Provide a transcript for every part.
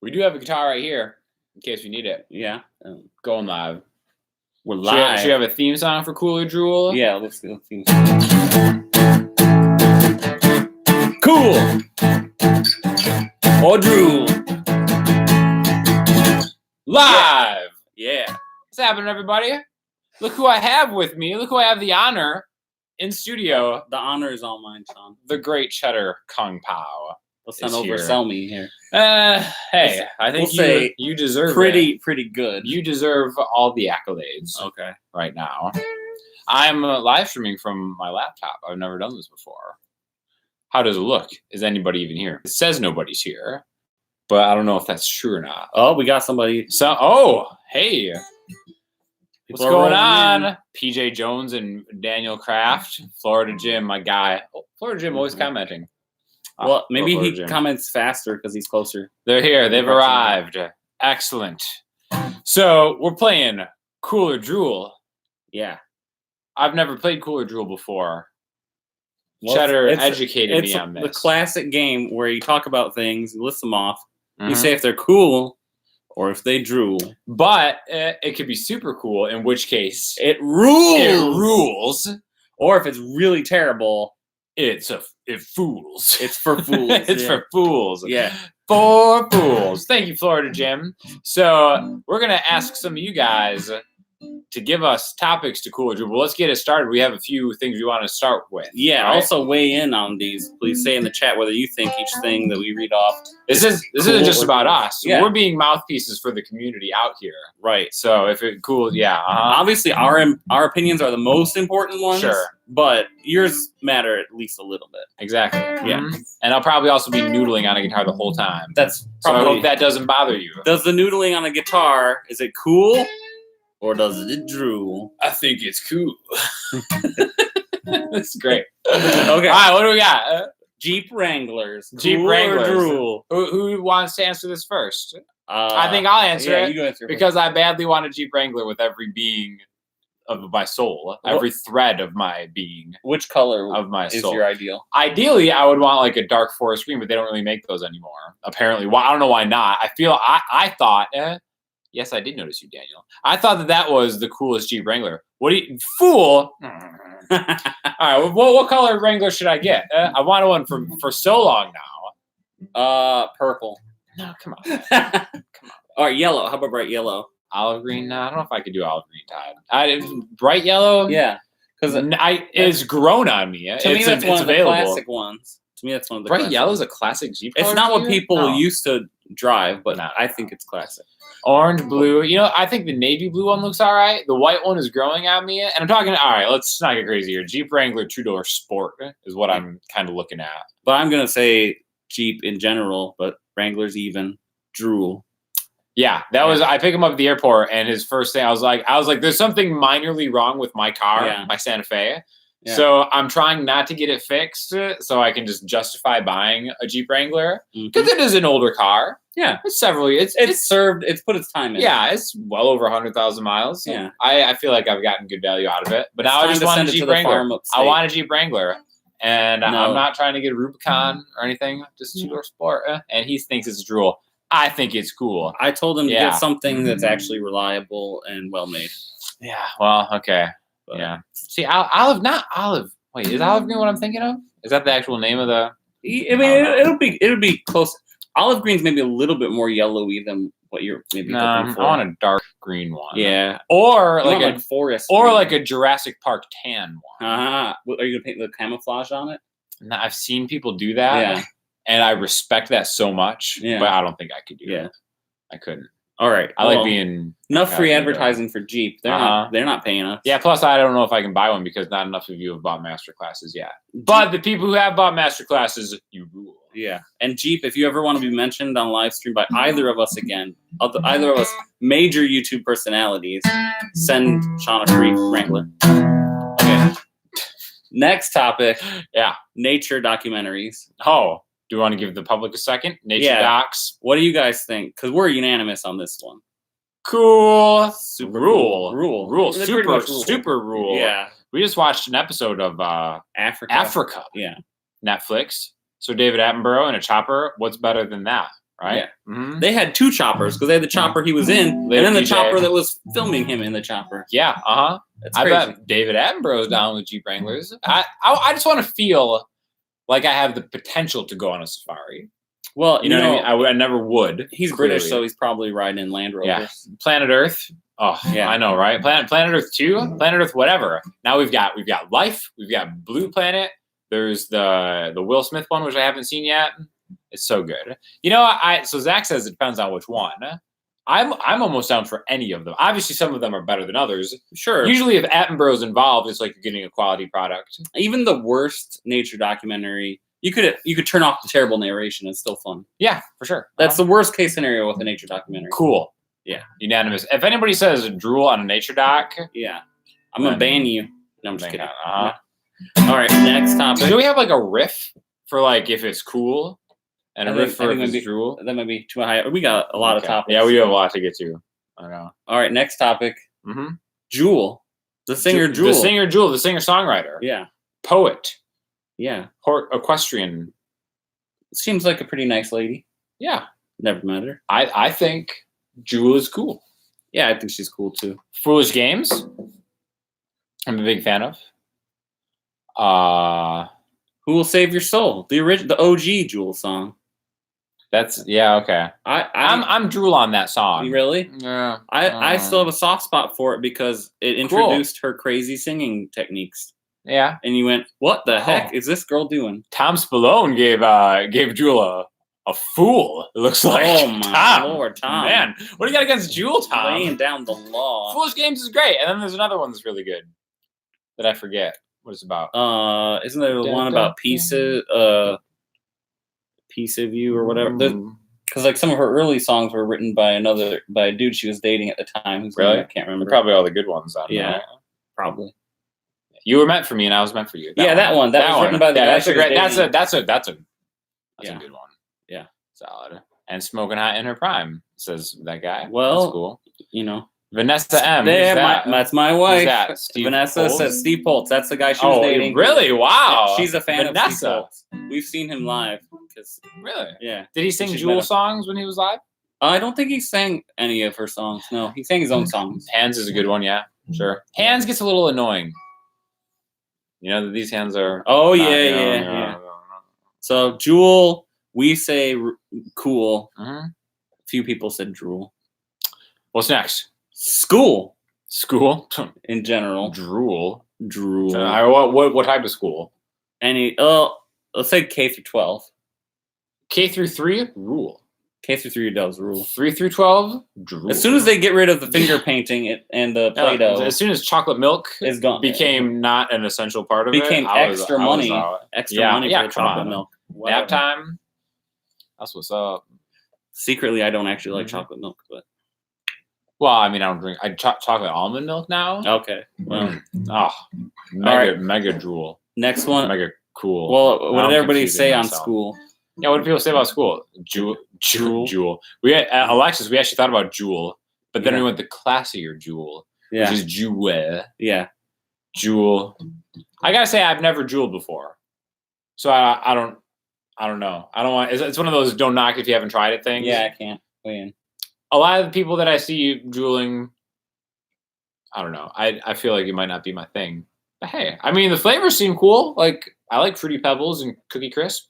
We do have a guitar right here, in case we need it. Yeah. Going live. We're live. Should you have a theme song for Cool or Drool? Yeah, let's do a theme song. Cool or Drool. Live! Yeah. What's happening, everybody? Look who I have with me. Look who I have the honor in studio. The honor is all mine, Sean. The great Cheddar Kung Pao. Let's not oversell me here. Hey, I think you deserve pretty good. You deserve all the accolades. Okay. Right now. I'm live streaming from my laptop. I've never done this before. How does it look? Is anybody even here? It says nobody's here, but I don't know if that's true or not. Oh, we got somebody. Hey. What's going on? PJ Jones and Daniel Kraft, Florida Jim, my guy. Oh, Florida Jim always commenting. Well, maybe he comments faster because he's closer. They're here. They've arrived. Excellent. So we're playing Cool or Drool. Yeah. I've never played Cool or Drool before. Well, Cheddar educated me on this. It's the classic game where you talk about things, you list them off, you say if they're cool or if they drool. But it could be super cool, in which case it rules. It rules. Or if it's really terrible, it fools. It's for fools. It's for fools. Yeah. For fools. Thank you, Florida Jim. So we're going to ask some of you guys to give us topics to Cool or Drool. Well, let's get it started. We have a few things we want to start with. Yeah, right? Also weigh in on these. Please say in the chat whether you think each thing that we read off. This isn't just about us. Yeah. We're being mouthpieces for the community out here. Right. So if it cool, yeah. Obviously, our opinions are the most important ones. Sure. But yours matter at least a little bit. Exactly. Yeah. Mm-hmm. And I'll probably also be noodling on a guitar the whole time. That's probably. So I hope that doesn't bother you. Does the noodling on a guitar, is it cool? Or does it drool? I think it's cool. That's great. Okay. All right, what do we got? Jeep Wranglers. Jeep Cool Wranglers. Or drool? Who wants to answer this first? I think I'll answer it. You answer because I badly want a Jeep Wrangler with every being of my soul, every thread of my being. Which color of my soul is your ideal? Ideally, I would want like a dark forest green, but they don't really make those anymore. Apparently, well, I don't know why not. I thought. Yes, I did notice you, Daniel. I thought that was the coolest Jeep Wrangler. What do you fool? All right, what color Wrangler should I get? I wanted one for so long now. Purple. No, come on. Come on. All right, yellow. How about bright yellow? Olive green? No, I don't know if I could do olive green tide. Bright yellow? Yeah, because it's grown on me. To me, that's one of the classic ones. To me, that's one of the bright yellow is a classic Jeep. It's not what people used to drive, but I think it's classic. Orange, blue. You know, I think the navy blue one looks all right. The white one is growing on me. And I'm talking, all right, let's not get crazy here. Jeep Wrangler two-door sport is what I'm kind of looking at. But I'm going to say Jeep in general, but Wranglers even. Drool. Yeah, that was, I picked him up at the airport, and his first thing, I was like, there's something minorly wrong with my car, my Santa Fe. Yeah. So I'm trying not to get it fixed so I can just justify buying a Jeep Wrangler because it is an older car. Yeah, it's several years. It's put its time in. Yeah, it's well over 100,000 miles. So yeah, I feel like I've gotten good value out of it. But now I just want a Jeep Wrangler. I want a Jeep Wrangler, and I'm not trying to get a Rubicon or anything. Just two-door sport. And he thinks it's Drool. I think it's cool. I told him to get something that's actually reliable and well made. Yeah. Well, okay. But, yeah. See, olive. Wait, is olive green what I'm thinking of? Is that the actual name of the? I mean, it'll be close. Olive green's maybe a little bit more yellowy than what you're maybe looking for. I want a dark green one. Yeah. Or like forest. Or like a Jurassic Park tan one. Are you gonna paint the camouflage on it? No, I've seen people do that. Yeah. And I respect that so much. Yeah. But I don't think I could do it. I couldn't. All right. I like being enough free advertising for Jeep. They're not paying us. Yeah. Plus, I don't know if I can buy one because not enough of you have bought MasterClasses yet. But the people who have bought MasterClasses, you rule. Yeah. And Jeep, if you ever want to be mentioned on live stream by either of us again, either of us major YouTube personalities, send Sean a free Wrangler. Okay. Next topic. Yeah. Nature documentaries. Oh. Do you want to give the public a second? Nature docs. What do you guys think? Because we're unanimous on this one. Cool. Rule. Super rule. Yeah. We just watched an episode of Africa. Yeah. Netflix. So David Attenborough in a chopper. What's better than that? right? Yeah. Mm-hmm. They had 2 choppers because they had the chopper he was in, They had and then the DJ. chopper that was filming him in the chopper. Yeah, That's I crazy. bet David Attenborough's down with Jeep Wranglers. I just want to feel like I have the potential to go on a safari. Well, You know what I mean? I never would. He's clearly. British, so he's probably riding in Land Rovers. Yeah. Planet Earth. Oh, Yeah. I know, right? Planet Earth 2, Planet Earth whatever. Now we've got Life, we've got Blue Planet. There's the Will Smith one, which I haven't seen yet. It's so good. You know, so Zach says it depends on which one. I'm almost down for any of them. Obviously, some of them are better than others. Sure. Usually, if Attenborough's involved, it's like you're getting a quality product. Even the worst nature documentary, you could turn off the terrible narration. It's still fun. Yeah, for sure. That's the worst case scenario with a nature documentary. Cool. Yeah. Unanimous. If anybody says drool on a nature doc, yeah, I'm gonna ban you. No, I'm just kidding. Uh-huh. All right, next topic. So do we have like a riff for like if it's cool, and a riff for if it's maybe, drool? That might be too high. We got a lot of topics. Yeah, we have a lot to get to. I know. All right, next topic. Mm-hmm. Jewel, the singer Jewel, the singer-songwriter. Yeah. Poet. Yeah. Equestrian. Seems like a pretty nice lady. Yeah. Never met her. I think Jewel is cool. Yeah, I think she's cool too. Foolish Games. I'm a big fan of. Who Will Save Your Soul? The OG Jewel song. That's okay. I'm drool on that song. Really? Yeah. I still have a soft spot for it because it introduced her crazy singing techniques. Yeah. And you went, what the heck is this girl doing? Tom Spallone gave Jewel a fool. It looks like. Oh my Lord, Tom! Man, what do you got against Jewel, Tom? Laying down the law. Foolish Games is great, and then there's another one that's really good that I forget what it's about. Isn't there the one about piece of you or whatever? Because like some of her early songs were written by a dude she was dating at the time. Really? I can't remember. Probably all the good ones. Yeah, probably. You were meant for me, and I was meant for you. That one. That was written by the guy. That's a great. That's a good one. Yeah, solid. And Smoking Hot in Her Prime, says that guy. Well, that's cool. You know, Vanessa M. That's my wife. That? Vanessa says Steve Poltz. That's the guy she was dating. Really? Wow. She's a fan Vanessa. of Steve Poltz. We've seen him live. Really? Yeah. Did he sing Jewel songs when he was live? I don't think he sang any of her songs. No, he sang his own songs. Hands is a good one. Yeah, sure. Hands gets a little annoying. You know that these hands are. Oh yeah. So Jewel, we say cool. Mm-hmm. Few people said drool. What's next? School in general. Drool. What type of school? Let's say K through 12. K through 3, rule. K through 3 does rule. 3 through 12, drool. As soon as they get rid of the finger painting and the Play-Doh, as soon as chocolate milk is gone, became not an essential part of became extra money for the chocolate milk. Nap time. That's what's up. Secretly, I don't actually like chocolate milk, but. Well, I mean, I don't drink. I chocolate almond milk now. Okay. Well. Mega drool. Next one. Mega cool. Well, what did everybody say on school? Yeah, what do people say about school? Jewel. We had, Alexis, we actually thought about Jewel, but then we went the classier Jewel, which is Jewel. Yeah. Jewel. I gotta say, I've never jeweled before, so I don't know. I don't want. It's one of those don't knock if you haven't tried it things. Yeah, I can't weigh in. A lot of the people that I see jeweling, I don't know. I feel like it might not be my thing. But hey, I mean, the flavors seem cool. Like I like Fruity Pebbles and Cookie Crisp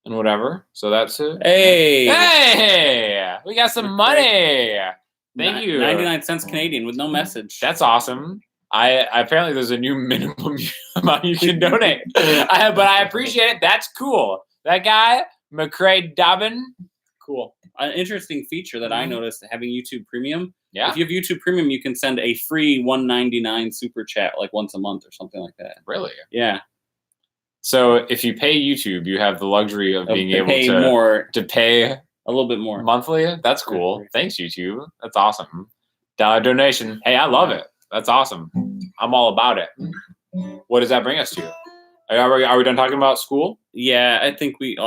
and whatever. So that's it. Hey, we got some money. Thank you. 99 cents Canadian with no message. That's awesome. Apparently there's a new minimum amount you can donate. But I appreciate it. That's cool. That guy, McCrae Dobbin, cool. An interesting feature that I noticed having YouTube Premium. Yeah. If you have YouTube Premium, you can send a free $1.99 super chat like once a month or something like that. Really? Yeah. So if you pay YouTube, you have the luxury of being able to pay a little bit more monthly. That's cool. Thanks, YouTube. That's awesome. $1 donation. Hey, I love it. That's awesome. I'm all about it. What does that bring us to? Are we done talking about school? Yeah, I think we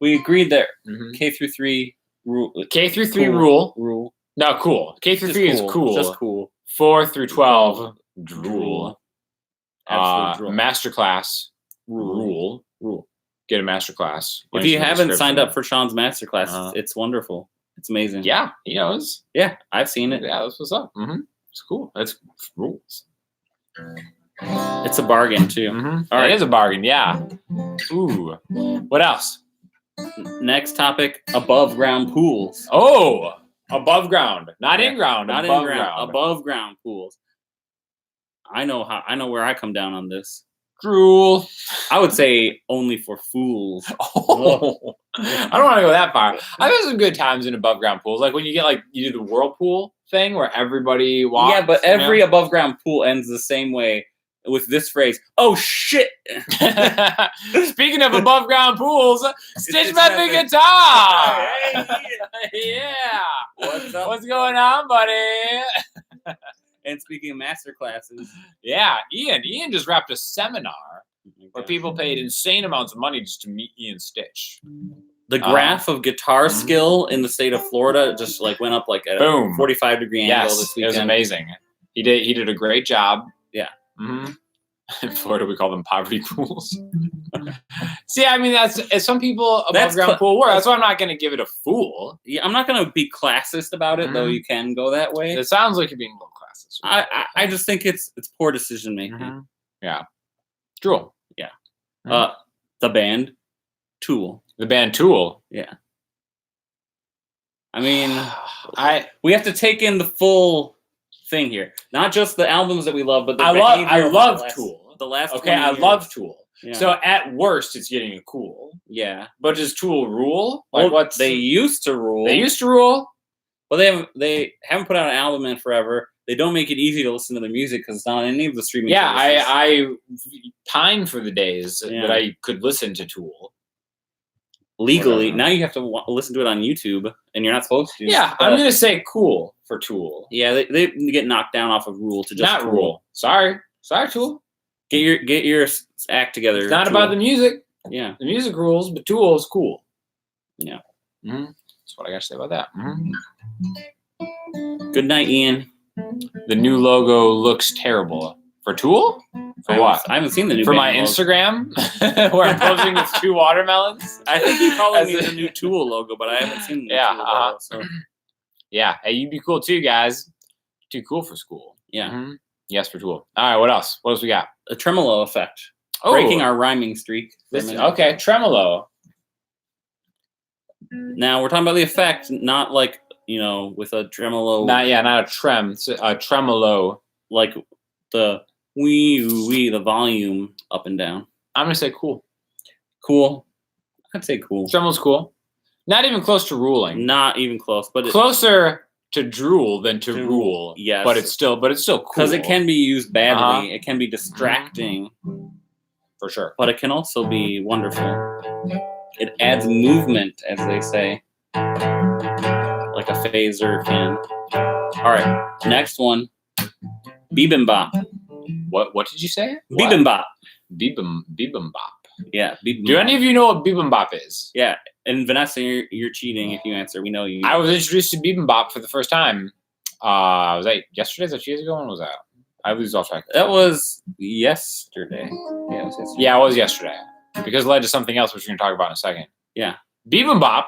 agreed that K through 3 rule. K through 3 rule. No, cool. K through 3 is cool. Just cool. 4 through 12 drool. Absolute drool. MasterClass rule. get a masterclass. If you haven't signed up for Sean's masterclass, it's wonderful. It's amazing. Yeah, he knows. Yeah, I've seen it. Yeah, that's what's up. It's cool. That's rules. It's a bargain too. All right, it is a bargain. Yeah. Ooh. What else? Next topic: above ground pools. Oh, above ground, not in ground, not above in ground. ground. Above ground pools. I know where I come down on this. Drool. I would say only for fools. Oh, I don't want to go that far. I've had some good times in above ground pools, like when you get you do the whirlpool thing where everybody walks. Yeah, but every above ground pool ends the same way with this phrase. Oh shit! Speaking of above ground pools, Stitch Method Guitar. Yeah. What's up? What's going on, buddy? And speaking of master classes, yeah, Ian just wrapped a seminar where people paid insane amounts of money just to meet Ian Stitch. The graph of guitar skill in the state of Florida just went up at a 45-degree angle this weekend. It was amazing. He did a great job. Yeah. In Florida, we call them poverty pools. See, I mean, that's some people above ground pool work. That's why I'm not going to give it a fool. Yeah, I'm not going to be classist about it, though. You can go that way. It sounds like you're being a little classist. I just think it's poor decision making. Yeah. Drool. Yeah. The band Tool. The band Tool. Yeah. I mean, we have to take in the full thing here, not just the albums that we love, but I love Tool. The last. Okay, I love Tool. Yeah. So at worst, it's getting a cool. Yeah. But does Tool rule? They used to rule. They used to rule. Well, they haven't put out an album in forever. They don't make it easy to listen to their music because it's not on any of the streaming. Yeah, services. I pine for the days that I could listen to Tool. Legally, now you have to listen to it on YouTube, and you're not supposed to. Yeah, I'm gonna say cool for Tool. Yeah, they get knocked down off of Rule to just not Rule. Sorry, Tool. Get your act together. It's not Tool. about the music. Yeah, the music rules, but Tool is cool. Yeah, that's what I got to say about that. Good night, Ian. The new logo looks terrible for Tool. For what? I haven't seen the new. For my Instagram, where I'm posing with 2 watermelons. I think you calling me the new Tool logo, but I haven't seen the new Tool logo. So. Yeah, hey, you'd be cool too, guys. Too cool for school. Yeah. Yes, for Tool. All right, what else? What else we got? A tremolo effect. Breaking our rhyming streak. Okay, tremolo. Now we're talking about the effect, not with a tremolo. Not a trem. It's a tremolo. Like the the volume up and down. I'm gonna say cool. Cool. I'd say cool. Tremolo's cool. Not even close to ruling. Not even close, but closer to drool than to rule. Yes, but it's still cool because it can be used badly. It can be distracting, for sure. But it can also be wonderful. It adds movement, as they say, like a phaser can. All right, next one. Bibimbap. What did you say? Bibimbap. Bibimbap. Yeah. Bibimbap. Do any of you know what bibimbap is? Yeah. And Vanessa, you're cheating if you answer. We know you. I was introduced to bibimbap for the first time. Was that yesterday? Is that 2 years ago? When was that? I lose all track. That was yesterday. Yeah, it was yesterday. Yeah, it was yesterday. Because it led to something else, which we're going to talk about in a second. Yeah. Bibimbap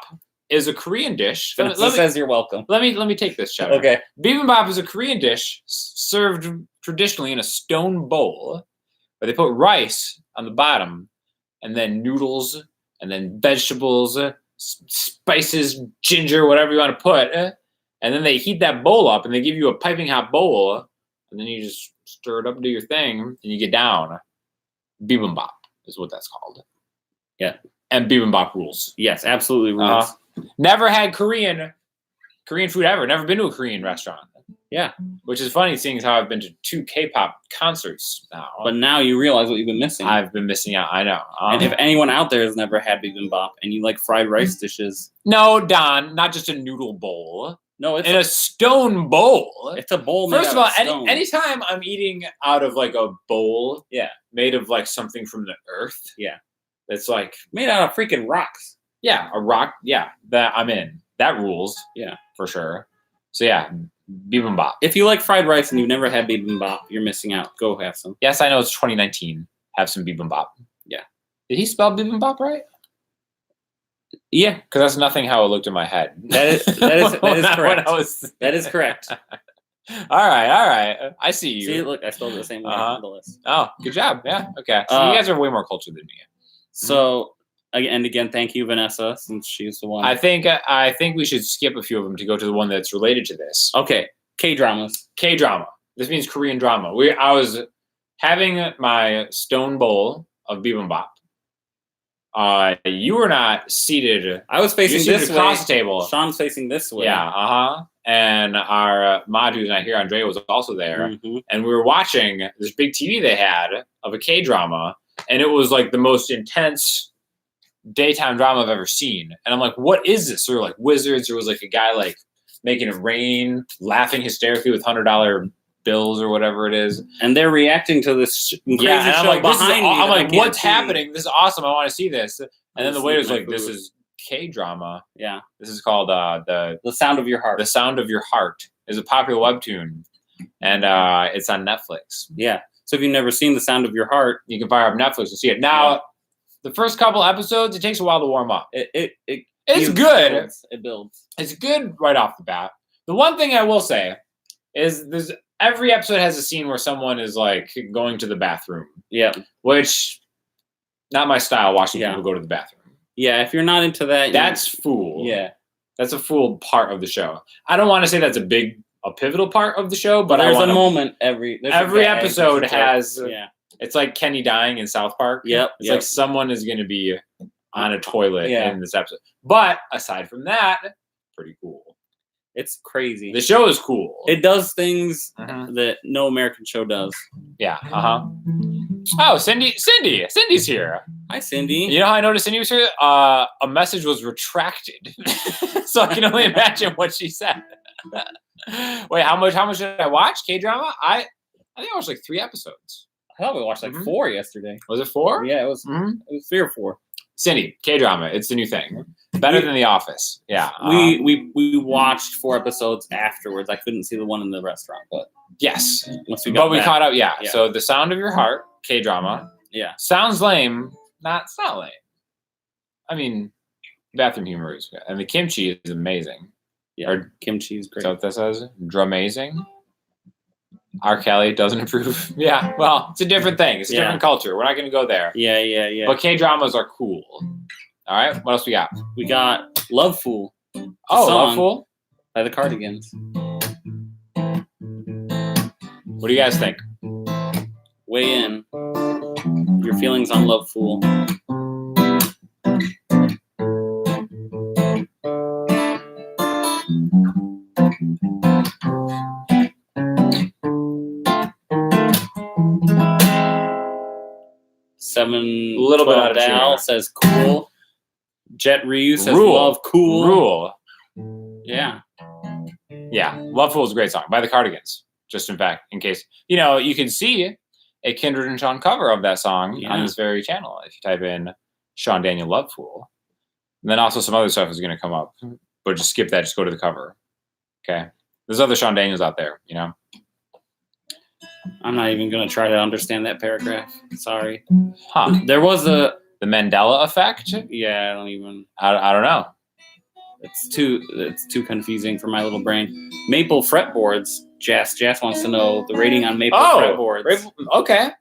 is a Korean dish. Vanessa says you're welcome. Let me take this, Cheddar. Okay. Bibimbap is a Korean dish served traditionally in a stone bowl, where they put rice on the bottom, and then noodles, and then vegetables, spices, ginger, whatever you want to put, and then they heat that bowl up, and they give you a piping hot bowl, and then you just stir it up, do your thing, and you get down. Bibimbap is what that's called. Yeah. And bibimbap rules. Yes, absolutely rules. Never had Korean food ever. Never been to a Korean restaurant. Yeah. Which is funny, seeing as how I've been to 2 K-pop concerts now. But now you realize what you've been missing. I've been missing out. I know. And if anyone out there has never had bibimbap and you like fried rice dishes. No, Don, not just a noodle bowl. No, it's in a stone bowl. It's a bowl made First of all, out of stone. anytime I'm eating out of like a bowl made of like something from the earth. Yeah. It's like made out of freaking rocks. Yeah, a rock. Yeah, that I'm in. That rules. Yeah, for sure. So yeah, bibimbap. If you like fried rice and you've never had bibimbap, you're missing out. Go have some. Yes, I know it's 2019. Have some bibimbap. Yeah. Did he spell bibimbap right? Yeah, Because that's nothing how it looked in my head. that is correct. That is correct. All right. I see you. See, look, I spelled it the same way on the list. Oh, good job. Yeah. Okay. So you guys are way more cultured than me. So, again, thank you, Vanessa, since she's the one. I think we should skip a few of them to go to the one that's related to this. Okay, K-dramas. K-drama. This means Korean drama. I was having my stone bowl of bibimbap. You were not seated. I was facing this way. Across the table. Sean's facing this way. Yeah. And our Mod, who's not here, Andrea, was also there. Mm-hmm. And we were watching this big TV they had of a K-drama. And it was like the most intense daytime drama I've ever seen. And I'm like, what is this? There were like wizards. There was like a guy like making it rain, laughing hysterically with $100 bills or whatever it is. And they're reacting to this crazy and show behind me. I'm like, what's happening? This is awesome. I want to see this. And then the waiter's like, this is K-drama. Yeah. This is called The Sound of Your Heart. The Sound of Your Heart is a popular webtoon. And it's on Netflix. Yeah. So if you've never seen The Sound of Your Heart, you can fire up Netflix and see it. Now, the first couple episodes, it takes a while to warm up. It's good. It builds. It's good right off the bat. The one thing I will say is every episode has a scene where someone is like going to the bathroom. Yeah. Which, not my style, watching people go to the bathroom. Yeah, if you're not into that, that's fool. Yeah. That's a fool part of the show. I don't want to say that's a pivotal part of the show, but there's a moment every episode has. Yeah. It's like Kenny dying in South Park. Yep. It's like someone is going to be on a toilet in this episode. But aside from that, pretty cool. It's crazy. The show is cool. It does things that no American show does. Yeah. Oh, Cindy's here. Hi, Cindy. You know how I noticed Cindy was here? A message was retracted, so I can only imagine what she said. Wait, how much did I watch? K-drama? I think I watched like 3 episodes. I thought we watched like 4 yesterday. Was it 4? Yeah, it was. It was 3 or 4. Cindy, K-drama. It's the new thing. Better than The Office. Yeah. We watched 4 episodes afterwards. I couldn't see the one in the restaurant, but yes. Once we got we caught up. Yeah. Yeah. So The Sound of Your Heart, K-drama. Yeah. Sounds lame. It's not lame. I mean, bathroom humor is good. And the kimchi is amazing. Yeah. Or kimchi is great. Is that what that says? Dramazing? R. Kelly doesn't approve. Yeah, well, it's a different thing. It's a different culture. We're not going to go there. Yeah. But K-dramas are cool. All right, what else we got? We got Love Fool. Love Fool? By the Cardigans. What do you guys think? Weigh in. Your feelings on Love Fool. A little bit out of Al says cool. Jet Ryu says love cool. Rule. Yeah. Yeah. Love Fool is a great song by the Cardigans. Just in case. You can see a Kindred and Sean cover of that song on this very channel if you type in Sean Daniel Love Fool. And then also some other stuff is going to come up. But just skip that. Just go to the cover. Okay. There's other Sean Daniels out there, I'm not even going to try to understand that paragraph. Sorry. Huh. There was the Mandela effect? Yeah, I don't know. It's too confusing for my little brain. Maple fretboards. Jas wants to know the rating on maple fretboards. Okay.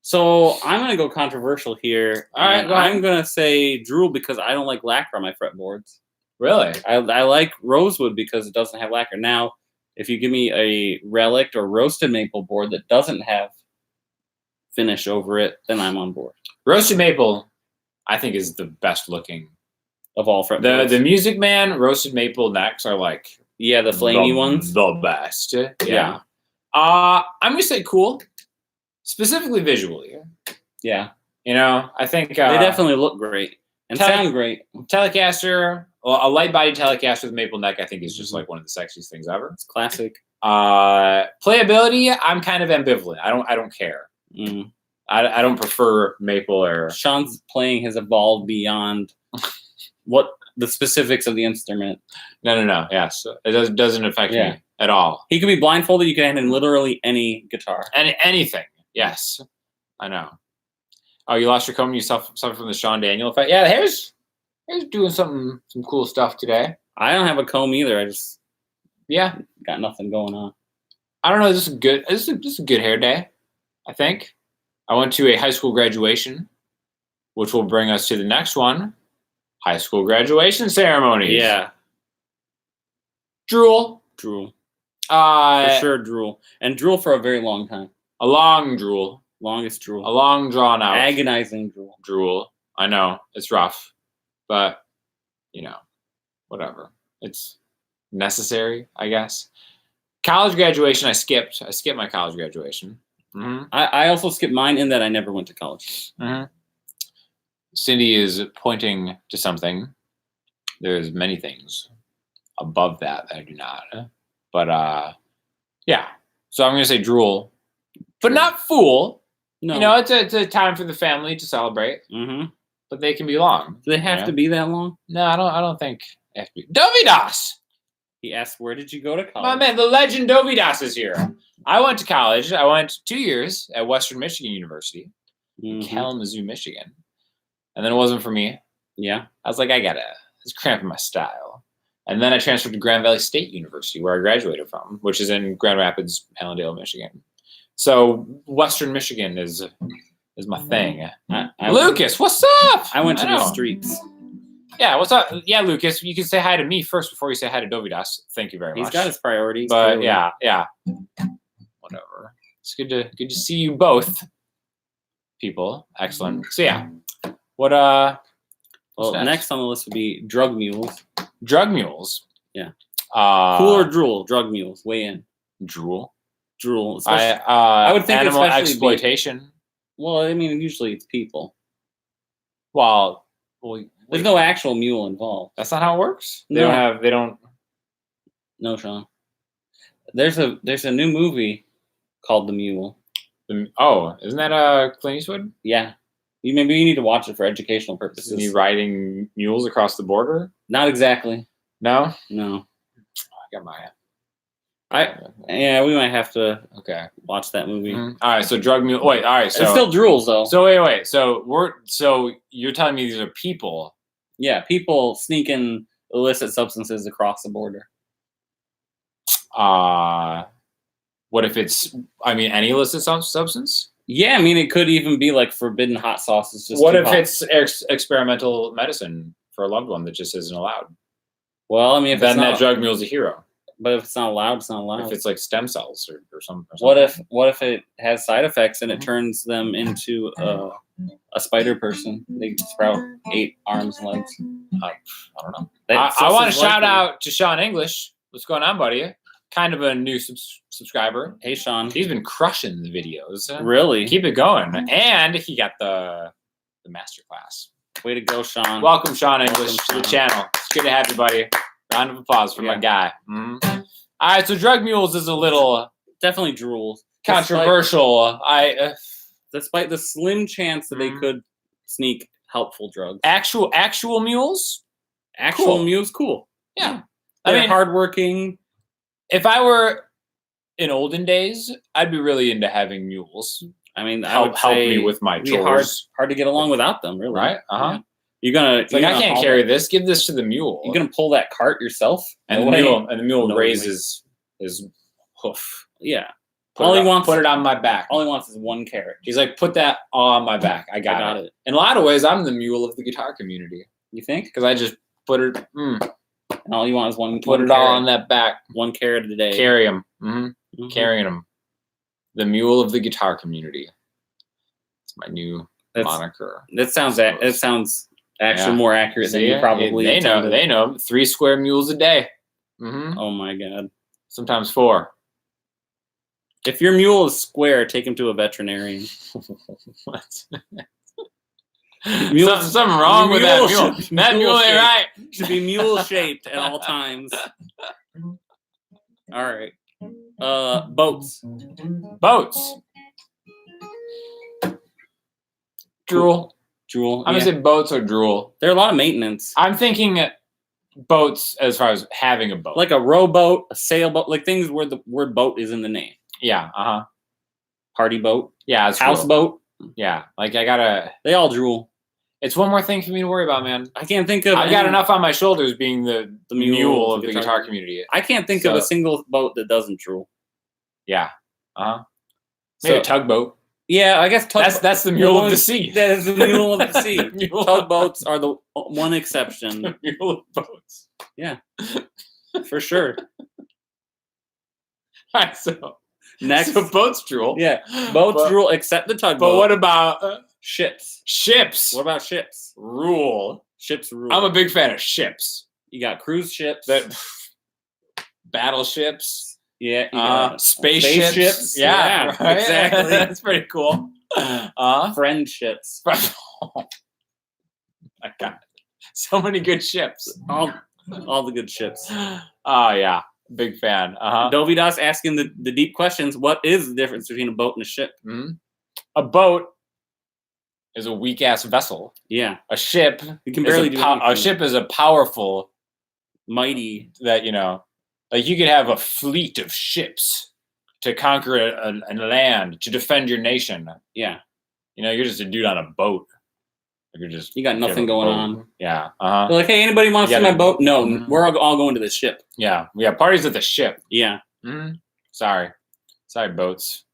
So I'm going to go controversial here. All right, go ahead. I'm going to say DROOL because I don't like lacquer on my fretboards. Really? I like rosewood because it doesn't have lacquer. Now, if you give me a relict or roasted maple board that doesn't have finish over it, then I'm on board. Roasted maple, I think, is the best looking of all fretboards. The Music Man roasted maple necks are like the flamey ones, the best. Yeah. I'm gonna say cool, specifically visually. Yeah. I think they definitely look great and sound great. Telecaster. Well, a light body Telecaster with maple neck, I think, is just like one of the sexiest things ever. It's classic. Playability, I'm kind of ambivalent. I don't care. I don't prefer maple or. Sean's playing has evolved beyond what the specifics of the instrument. No. Yes, it doesn't affect me at all. He could be blindfolded. You can hand him literally any guitar. Anything. Yes, I know. Oh, you lost your comb. You suffered from the Sean Daniel effect. Yeah, the hair's doing some cool stuff today. I don't have a comb either. I just got nothing going on. I don't know. This is a good hair day. I think I went to a high school graduation, which will bring us to the next one: high school graduation ceremonies. Yeah, drool. For sure, drool, and drool for a very long time. A long drool. Longest drool. A long drawn out. Agonizing drool. Drool. I know it's rough, but whatever. It's necessary, I guess. College graduation, I skipped. I skipped my college graduation. Mm-hmm. I also skipped mine in that I never went to college. Mm-hmm. Cindy is pointing to something. There's many things above that I do not. But yeah. So I'm gonna say drool, but not fool. No. It's a time for the family to celebrate. Mm-hmm. But they can be long. Do they have to be that long? No, I don't think they have to be. Dovidas! He asked, where did you go to college? My man, the legend Dovidas is here. I went to college. I went 2 years at Western Michigan University, Kalamazoo, Michigan. And then it wasn't for me. Yeah. I was like, it's cramping my style. And then I transferred to Grand Valley State University, where I graduated from, which is in Grand Rapids, Hallandale, Michigan. So Western Michigan is my thing. Lucas, what's up? I went to the streets. Yeah, what's up? Yeah, Lucas, you can say hi to me first before you say hi to Dovidas. Thank you very much. He's got his priorities. But clearly. yeah. Whatever. It's good to see you both, people. Excellent. So yeah. What well, next on the list would be drug mules. Drug mules. Yeah. Cool or drool? Drug mules. Weigh in. Drool. I would think animal especially exploitation. Well, I mean, usually it's people. Well, there's no actual mule involved. That's not how it works. They No. don't. No, Sean. There's a new movie called The Mule. Isn't that Clint Eastwood? Yeah. Maybe you need to watch it for educational purposes. Is he riding mules across the border? Not exactly. No. No. I got my. Yeah, we might have to watch that movie. Mm-hmm. All right, so drug mule. Wait, all right, so it's still drools though. So wait. So you're telling me these are people? Yeah, people sneaking illicit substances across the border. What if it's? I mean, any illicit substance? Yeah, I mean, it could even be like forbidden hot sauces. What if it's experimental medicine for a loved one that just isn't allowed? Well, I mean, then that drug mule is a hero. But if it's not allowed, it's not allowed. If it's like stem cells or something. What if it has side effects and it turns them into a spider person? They sprout 8 arms and legs. I don't know. I want to shout out to Sean English. What's going on, buddy? Kind of a new subscriber. Hey, Sean. He's been crushing the videos. Really? Keep it going. And he got the MasterClass. Way to go, Sean. Welcome, Sean English, to the channel. It's good to have you, buddy. Round of applause for my guy. Mm-hmm. All right, so drug mules is a little definitely drools. Controversial. Despite the slim chance that they could sneak helpful drugs. Actual mules? Actual mules, cool. Yeah. They're hardworking. If I were in olden days, I'd be really into having mules. I mean, help me with my chores. Hard to get along without them, really. Right? Uh-huh. Yeah. You're gonna I can't carry this. Give this to the mule. You're gonna pull that cart yourself, and the mule raises his hoof. Yeah. Put it on my back. All he wants is 1 carrot. He's like, put that on my back. I got it. In a lot of ways, I'm the mule of the guitar community. You think? Because I just put it. And all you want is one. Put it all on that back. 1 carrot a day. Carry him. Carrying him. The mule of the guitar community. It's my new moniker. That sounds actually more accurate than you probably. They know. 3 square mules a day. Mm-hmm. Oh my god. Sometimes 4. If your mule is square, take him to a veterinarian. What? Something wrong with that mule. That mule ain't right. Should be mule shaped at all times. All right. Boats. Drool. I'm gonna say boats or drool. There are a lot of maintenance. I'm thinking boats as far as having a boat. Like a rowboat, a sailboat, like things where the word boat is in the name. Yeah, Party boat. Yeah, houseboat. Yeah, like I gotta. They all drool. It's one more thing for me to worry about, man. I can't think of. I've got enough on my shoulders being the mule of the guitar guitar community. I can't think of a single boat that doesn't drool. Yeah. Maybe a tugboat. Yeah, I guess that's the mule of the sea. That is the mule of the sea. Tugboats are the one exception. The mule of boats. Yeah, for sure. All right, so next, so boats drool. Yeah, boats drool except the tugboat. But what about ships? Ships. What about ships? Rule. Ships rule. I'm a big fan of ships. You got cruise ships. Battleships. Yeah. Spaceships. Yeah, right? Exactly. That's pretty cool. Friendships. Oh my God. So many good ships. All the good ships. Oh, yeah. Big fan. Dovidas asking the deep questions. What is the difference between a boat and a ship? Mm-hmm. A boat is a weak-ass vessel. Yeah. A ship you can barely do anything. A ship is a powerful, mighty, that, like you could have a fleet of ships to conquer a land, to defend your nation. Yeah. You're just a dude on a boat. You got nothing going on. Yeah. They're like, hey, anybody want to see my boat? No, we're all going to the ship. Yeah. Parties at the ship. Yeah. Mm-hmm. Sorry, boats.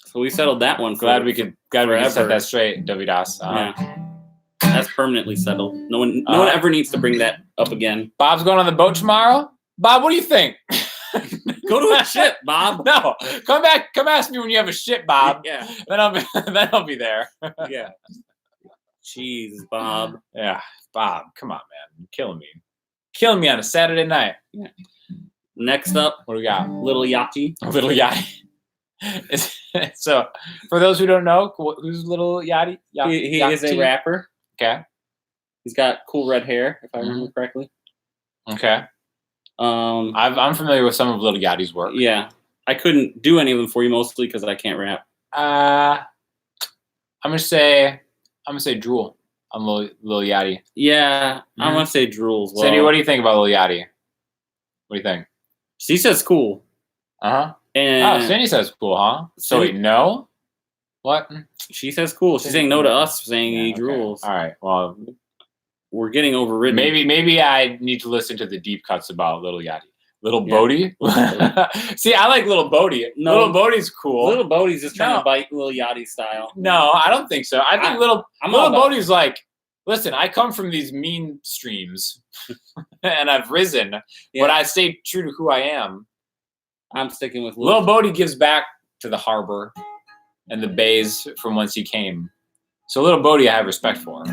So we settled that one. Glad we could set that straight, Dovidas. Yeah. That's permanently settled. No one ever needs to bring that up again. Bob's going on the boat tomorrow. Bob, what do you think? Go to a ship, Bob. No, come back. Come ask me when you have a ship, Bob. Yeah. Then I'll be there. Yeah. Jeez, Bob. Yeah, Bob. Come on, man. You're killing me on a Saturday night. Yeah. Next up, what do we got? Little Yachty. Little Yachty. So, for those who don't know, who's Little Yachty? He is a rapper. Okay. He's got cool red hair, if I remember correctly. Okay. I'm familiar with some of Little Yachty's work. Yeah. I couldn't do any of them for you, mostly because I can't rap. I'm gonna say drool on Lil Yachty. Yeah, I'm gonna say drool as well. Cindy, what do you think about Lil Yachty? What do you think? She says cool. And Cindy says cool, huh? So wait, no? What? She says cool. She's saying no to us saying he drools. All right. Well, we're getting overridden. Maybe I need to listen to the deep cuts about Little Yachty. Little Bodie? See, I like Little Bodie. No, Little Bodie's cool. Little Bodie's just trying to bite Lil Yachty style. No, I don't think so. I think Little Bodie's like, listen, I come from these mean streams and I've risen, but I stay true to who I am. I'm sticking with Little Bodie gives back to the harbor and the bays from whence he came. So Little Bodie I have respect for.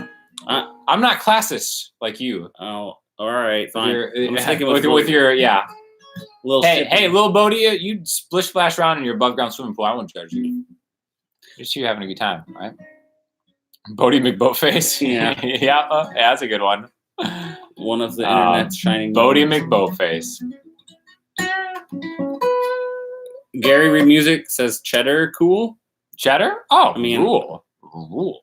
I'm not classist like you. Oh, all right, fine. I'm sticking with your Hey, Little Bodie, you splish splash around in your above ground swimming pool. I won't judge you. Just you having a good time, right? Bodie McBoatface. Yeah. Yeah, that's a good one. One of the internet's shining. Bodie McBoatface. Gary Reed Music says cheddar cool. Cheddar? Oh, I mean, rule.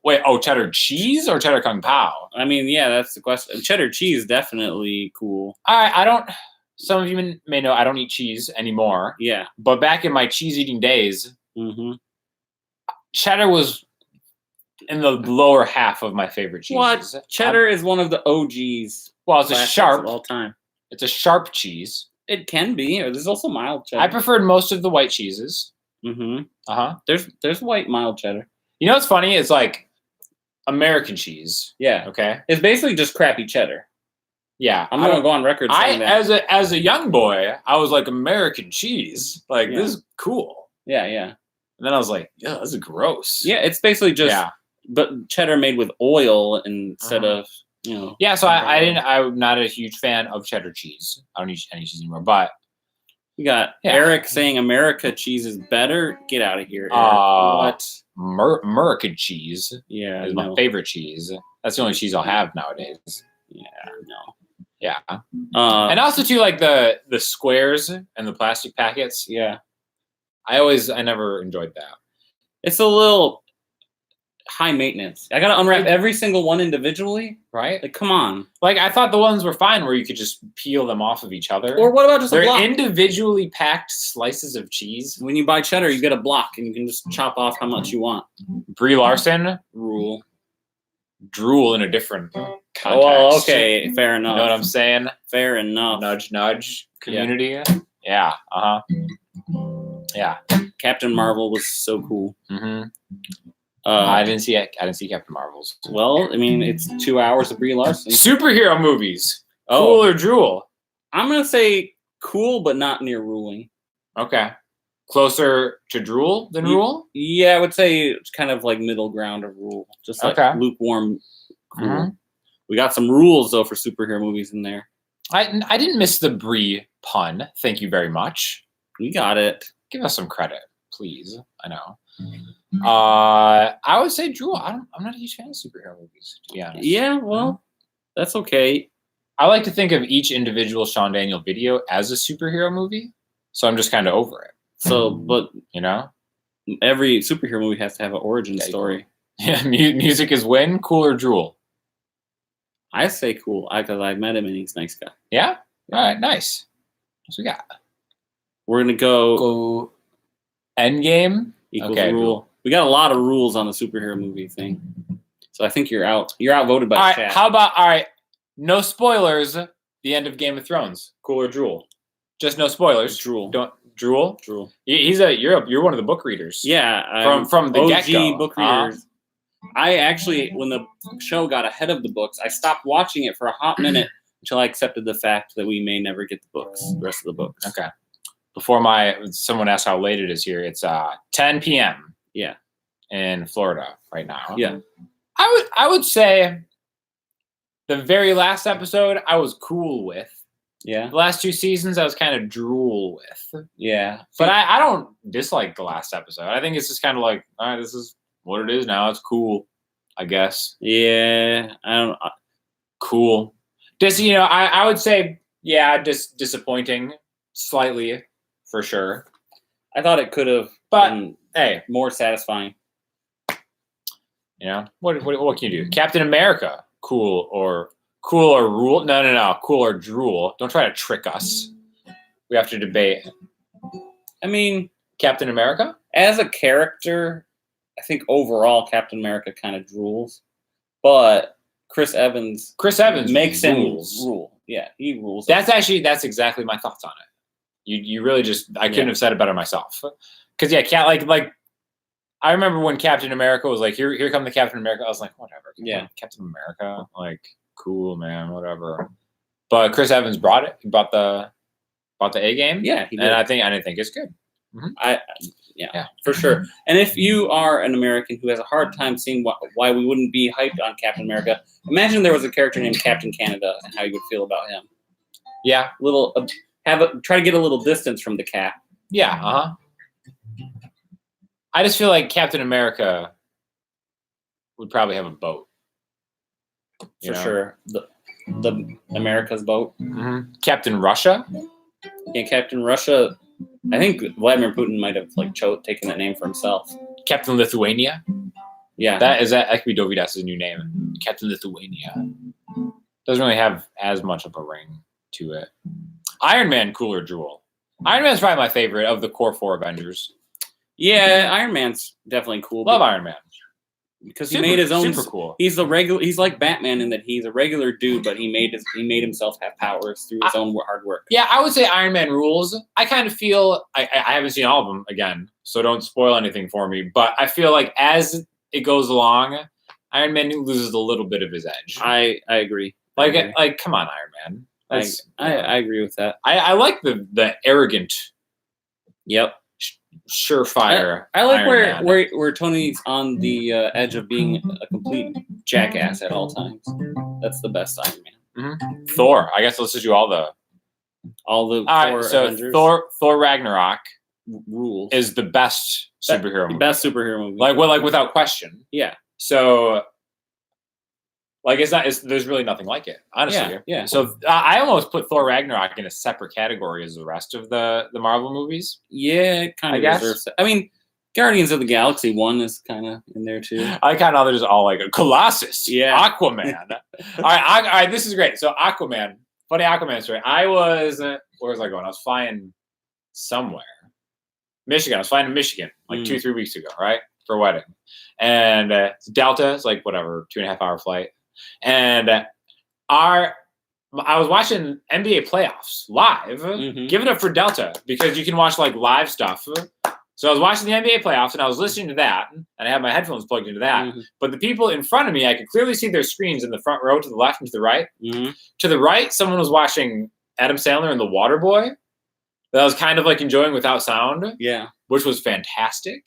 Wait, cheddar cheese or cheddar kung pao? I mean, yeah, that's the question. Cheddar cheese, definitely cool. I don't. Some of you may know I don't eat cheese anymore. Yeah. But back in my cheese eating days, cheddar was in the lower half of my favorite cheeses. What? Cheddar is one of the OGs. Well, it's a sharp of all time. It's a sharp cheese. It can be. There's also mild cheddar. I preferred most of the white cheeses. There's white mild cheddar. You know what's funny? It's like American cheese. Yeah. Okay. It's basically just crappy cheddar. Yeah. I'm gonna go on record saying that. As a young boy, I was like American cheese. Like this is cool. Yeah. And then I was like, yeah, this is gross. Yeah, it's basically just but cheddar made with oil instead of Yeah, so I'm not a huge fan of cheddar cheese. I don't eat any cheese anymore. But you got Eric saying America cheese is better. Get out of here, Eric. What? American cheese is my favorite cheese. That's the only cheese I'll have nowadays. Yeah, no. Yeah. And also too, like the squares and the plastic packets. Yeah. I never enjoyed that. It's a little high maintenance. I gotta unwrap every single one individually. right? Like, come on. Like I thought the ones were fine where you could just peel them off of each other. Or what about just a they're block? individually packed slices of cheese? When you buy cheddar, you get a block, and you can just chop off how much you want. Brie Larson, Rule. drool in a different context. Oh, well, okay, fair enough. You know what I'm saying? Fair enough. Nudge, nudge. Community. Yeah. Yeah. Captain Marvel was so cool. Mm-hmm. I didn't see it. I didn't see Captain Marvel's. Well, I mean, it's 2 hours of Brie Larson. Superhero movies. Oh. Cool or drool? I'm gonna say cool, but not near ruling. Okay. Closer to drool than rule? Yeah, I would say it's kind of like middle ground of rule. Just like lukewarm cool. Mm-hmm. We got some rules, though, for superhero movies in there. I didn't miss the Brie pun. Thank you very much. We got it. Give us some credit, please. I know. I would say drool. I'm not a huge fan of superhero movies, to be honest. Yeah, well, that's okay. I like to think of each individual Sean Daniel video as a superhero movie, so I'm just kind of over it. So, but you know, every superhero movie has to have an origin story. Yeah, music is win, cool or drool. I say cool because I met him and he's a nice guy. Yeah. All right. Nice. What we got? We're gonna go Endgame equals rule. We got a lot of rules on the superhero movie thing, so I think you're out. You're outvoted by the chat. How about no spoilers. The end of Game of Thrones. Cool or drool? Just no spoilers. Drool. Don't drool. Drool. You're one of the book readers. Yeah. From the OG get-go. book readers. I actually, when the show got ahead of the books, I stopped watching it for a hot minute until I accepted the fact that we may never get the rest of the books. Okay. Before someone asked how late it is here, it's 10 p.m. Yeah. In Florida right now. Yeah. I would say the very last episode I was cool with. Yeah. The last 2 seasons I was kind of drool with. Yeah. But I don't dislike the last episode. I think it's just kind of like, all right, this is what it is now. It's cool, I guess. Yeah. I don't. Cool. I would say, just disappointing slightly for sure. I thought it could have been more satisfying. What can you do? Captain America, cool or rule? No. Cool or drool? Don't try to trick us. We have to debate. I mean, Captain America as a character, I think overall Captain America kind of drools, but Chris Evans makes him rule. Yeah, he rules. That's exactly my thoughts on it. You really I couldn't have said it better myself. Because I remember when Captain America was like, here come the Captain America. I was like, whatever. Captain America, like, cool, man, whatever. But Chris Evans brought it. He brought the A game. Yeah, he did. And I think it's good. Mm-hmm. Yeah, for sure. And if you are an American who has a hard time seeing why we wouldn't be hyped on Captain America, imagine there was a character named Captain Canada and how you would feel about him. Yeah, try to get a little distance from the Cap. Yeah, I just feel like Captain America would probably have a boat. For sure, the America's boat. Mm-hmm. Captain Russia. Yeah, Captain Russia. I think Vladimir Putin might have taken that name for himself. Captain Lithuania. Yeah, that could be Dovydas' new name. Captain Lithuania doesn't really have as much of a ring to it. Iron Man, cool or drool? Iron Man's probably my favorite of the core 4 Avengers. Yeah, Iron Man's definitely cool. Love Iron Man because he made his own. Super cool. He's like Batman in that he's a regular dude, but he made himself have powers through his own hard work. Yeah, I would say Iron Man rules. I kind of feel I haven't seen all of them again, so don't spoil anything for me. But I feel like as it goes along, Iron Man loses a little bit of his edge. I agree. Like come on, Iron Man. I agree with that. I like the arrogant. Yep. Surefire. I like where Tony's on the edge of being a complete jackass at all times. That's the best Iron Man. Mm-hmm. Thor. I guess let's just do all the Thor Avengers. Thor Ragnarok rules is the best superhero movie. Best superhero movie. Like without question. Yeah. So there's really nothing like it, honestly. Yeah. So I almost put Thor Ragnarok in a separate category as the rest of the Marvel movies. Yeah, it kind of deserves it. I mean, Guardians of the Galaxy 1 is kind of in there too. I kind of just all like Colossus, Yeah. Aquaman. All right, this is great. So Aquaman, funny Aquaman story. I was where was I going? I was flying somewhere, Michigan. I was flying to Michigan like 2-3 weeks ago, right, for a wedding, and Delta is like whatever 2.5 hour flight, and I was watching NBA playoffs live. Give it up for Delta because you can watch like live stuff. So I was watching the NBA playoffs and I was listening to that, and I had my headphones plugged into that. But the people in front of me, I could clearly see their screens in the front row, to the left and to the right. To the right, someone was watching Adam Sandler and The Waterboy that I was kind of like enjoying without sound. Yeah. Which was fantastic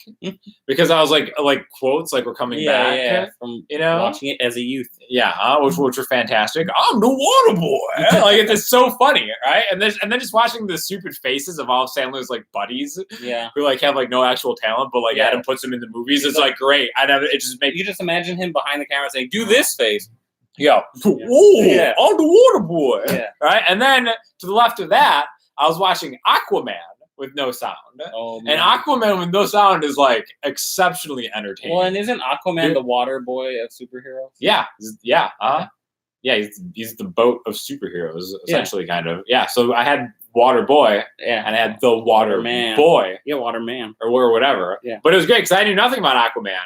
because I was like quotes like were coming back from watching it as a youth. Which were fantastic. I'm the water boy. Like it's so funny, right? And then just watching the stupid faces of all of Sandler's like buddies, who like have like no actual talent, but like Adam puts them in the movies. It's like great. It just makes you just imagine him behind the camera saying, "Do this face." I'm the water boy. Right, and then to the left of that, I was watching Aquaman with no sound. And Aquaman with no sound is like exceptionally entertaining. Well, and isn't Aquaman the water boy of superheroes? Yeah. He's the boat of superheroes, essentially, kind of. Yeah. So I had Water Boy, and I had the Water Man. Boy. Yeah, Water Man. Or whatever. Yeah. But it was great because I knew nothing about Aquaman.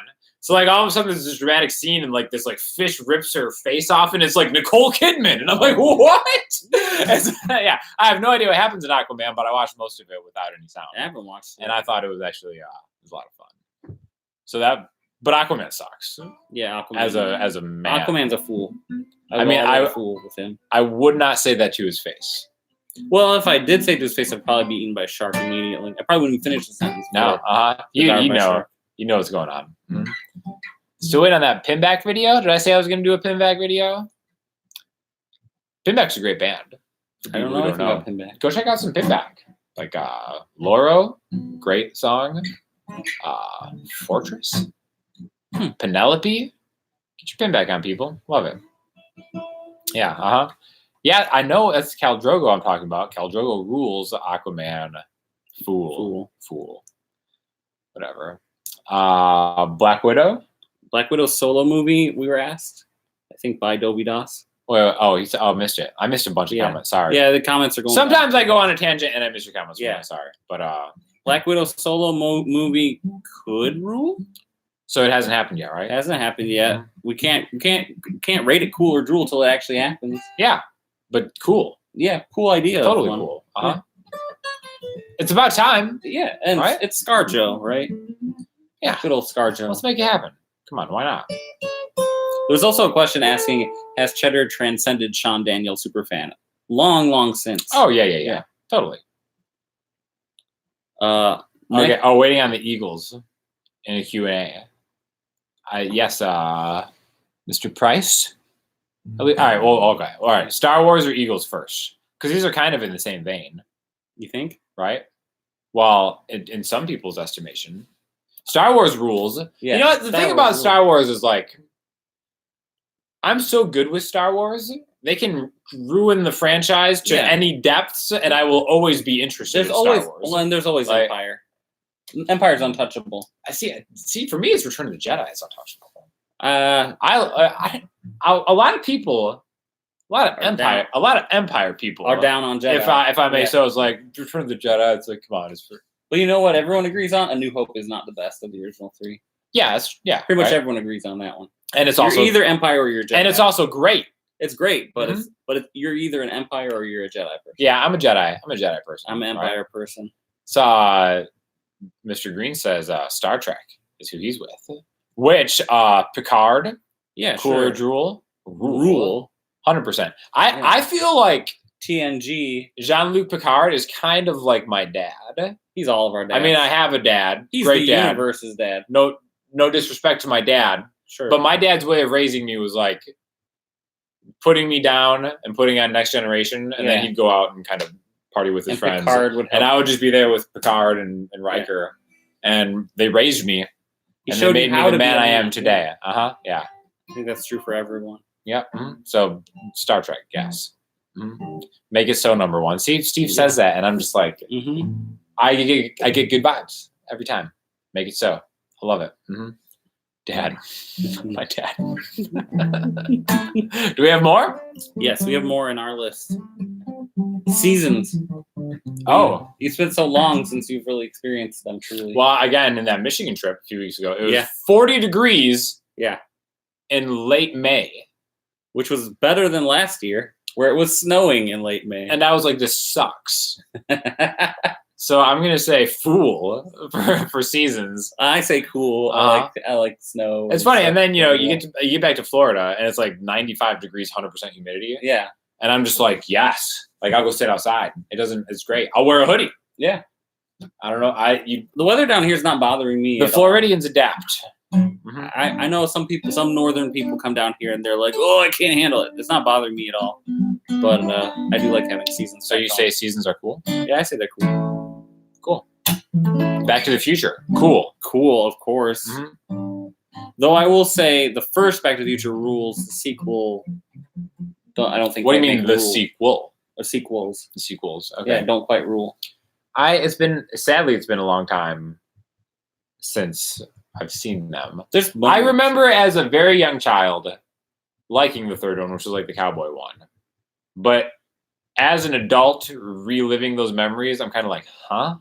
So like all of a sudden there's this dramatic scene and like this like fish rips her face off and it's like Nicole Kidman and I'm like, what? I have no idea what happens in Aquaman, but I watched most of it without any sound. I haven't watched it. And I thought it was actually it was a lot of fun. So but Aquaman sucks. Yeah, Aquaman. As a man. Aquaman's a fool. I mean, I'm a fool with him. I would not say that to his face. Well, if I did say to his face, I'd probably be eaten by a shark immediately. I probably wouldn't finish the sentence. No, you know what's going on. Still waiting on that Pinback video. Did I say I was going to do a Pinback video? Pinback's a great band. I don't know anything about Pinback. Go check out some Pinback. Like Loro, great song. Fortress. Penelope. Get your Pinback on, people. Love it. Yeah, Yeah, I know that's Khal Drogo I'm talking about. Khal Drogo rules Aquaman. Fool. Whatever. Black Widow. Black Widow solo movie, we were asked. I think by Dobie Das. I missed it. I missed a bunch of comments. Sorry. Yeah, the comments are going. Sometimes I go on a tangent and I miss your comments. Yeah, sorry. But Black Widow solo movie could rule. So it hasn't happened yet, right? It hasn't happened yet. We can't rate it cool or drool till it actually happens. Yeah, but cool. Yeah, cool idea. Totally cool. It's about time. Yeah, and it's ScarJo, right? Yeah, good old ScarJo. Let's make it happen. Come on, why not? There's also a question asking, has Cheddar transcended Sean Daniel superfan? Long since. Oh, yeah. Totally. Okay. Oh, waiting on the Eagles in a Q&A. Yes, Mr. Price? All right, well, okay. All right, Star Wars or Eagles first? Because these are kind of in the same vein. You think? Right? Well, in some people's estimation. Star Wars rules. Yeah, you know what? The thing about Star Wars is like, I'm so good with Star Wars. They can ruin the franchise to any depths, and I will always be interested in Star Wars. Well, and there's always Empire. Empire's untouchable. I see. For me, it's Return of the Jedi is untouchable. A lot of people, a lot of Empire people are down on Jedi. If I may, so it's like Return of the Jedi. It's like, come on, it's for. But you know what? Everyone agrees on A New Hope is not the best of the original three. Yeah, pretty much everyone agrees on that one. And it's you're also either Empire or you're Jedi. And it's also great. It's great, but you're either an Empire or you're a Jedi person. Yeah, I'm a Jedi. I'm a Jedi person. I'm an Empire person. So Mr. Green says Star Trek is who he's with. Which Picard? Yeah, Cooler sure. Rule. 100%. I feel like TNG. Jean-Luc Picard is kind of like my dad. He's all of our dads. I mean, I have a dad. He's great the dad. universe's dad. No disrespect to my dad. Sure. But my dad's way of raising me was like putting me down and putting on Next Generation, and then he'd go out and kind of party with his friends. And I would just be there with Picard and Riker. And they raised me. And they made me the man I am today. Yeah. I think that's true for everyone. Yeah. So Star Trek, yes. Make it so number one. See, Steve says that, and I'm just like, I get good vibes every time. Make it so. I love it. Dad. My dad. Do we have more? Yes, we have more in our list. Seasons. Oh. It's been so long since you've really experienced them, truly. Well, again, in that Michigan trip a few weeks ago, it was Yeah. 40 degrees Yeah. in late May. Which was better than last year, where it was snowing in late May. And I was like, this sucks. So I'm going to say fool for seasons. I say cool. Uh-huh. I like snow. It's funny. And then, you get back to Florida and it's like 95 degrees, 100% humidity. Yeah. And I'm just like, yes. Like, I'll go sit outside. It's great. I'll wear a hoodie. Yeah. I don't know. The weather down here is not bothering me. The Floridians adapt. I know some northern people come down here and they're like, oh, I can't handle it. It's not bothering me at all. But I do like having seasons. So you say seasons are cool? Yeah, I say they're cool. Cool. Back to the Future. Cool. Cool, of course. Though I will say the first Back to the Future rules. The sequel, I don't think. What do you mean the sequel? The sequels. The sequels. Okay. Yeah, don't quite rule. Sadly, it's been a long time since I've seen them. I I remember as a very young child liking the third one, which was like the cowboy one. But as an adult reliving those memories, I'm kind of like, huh?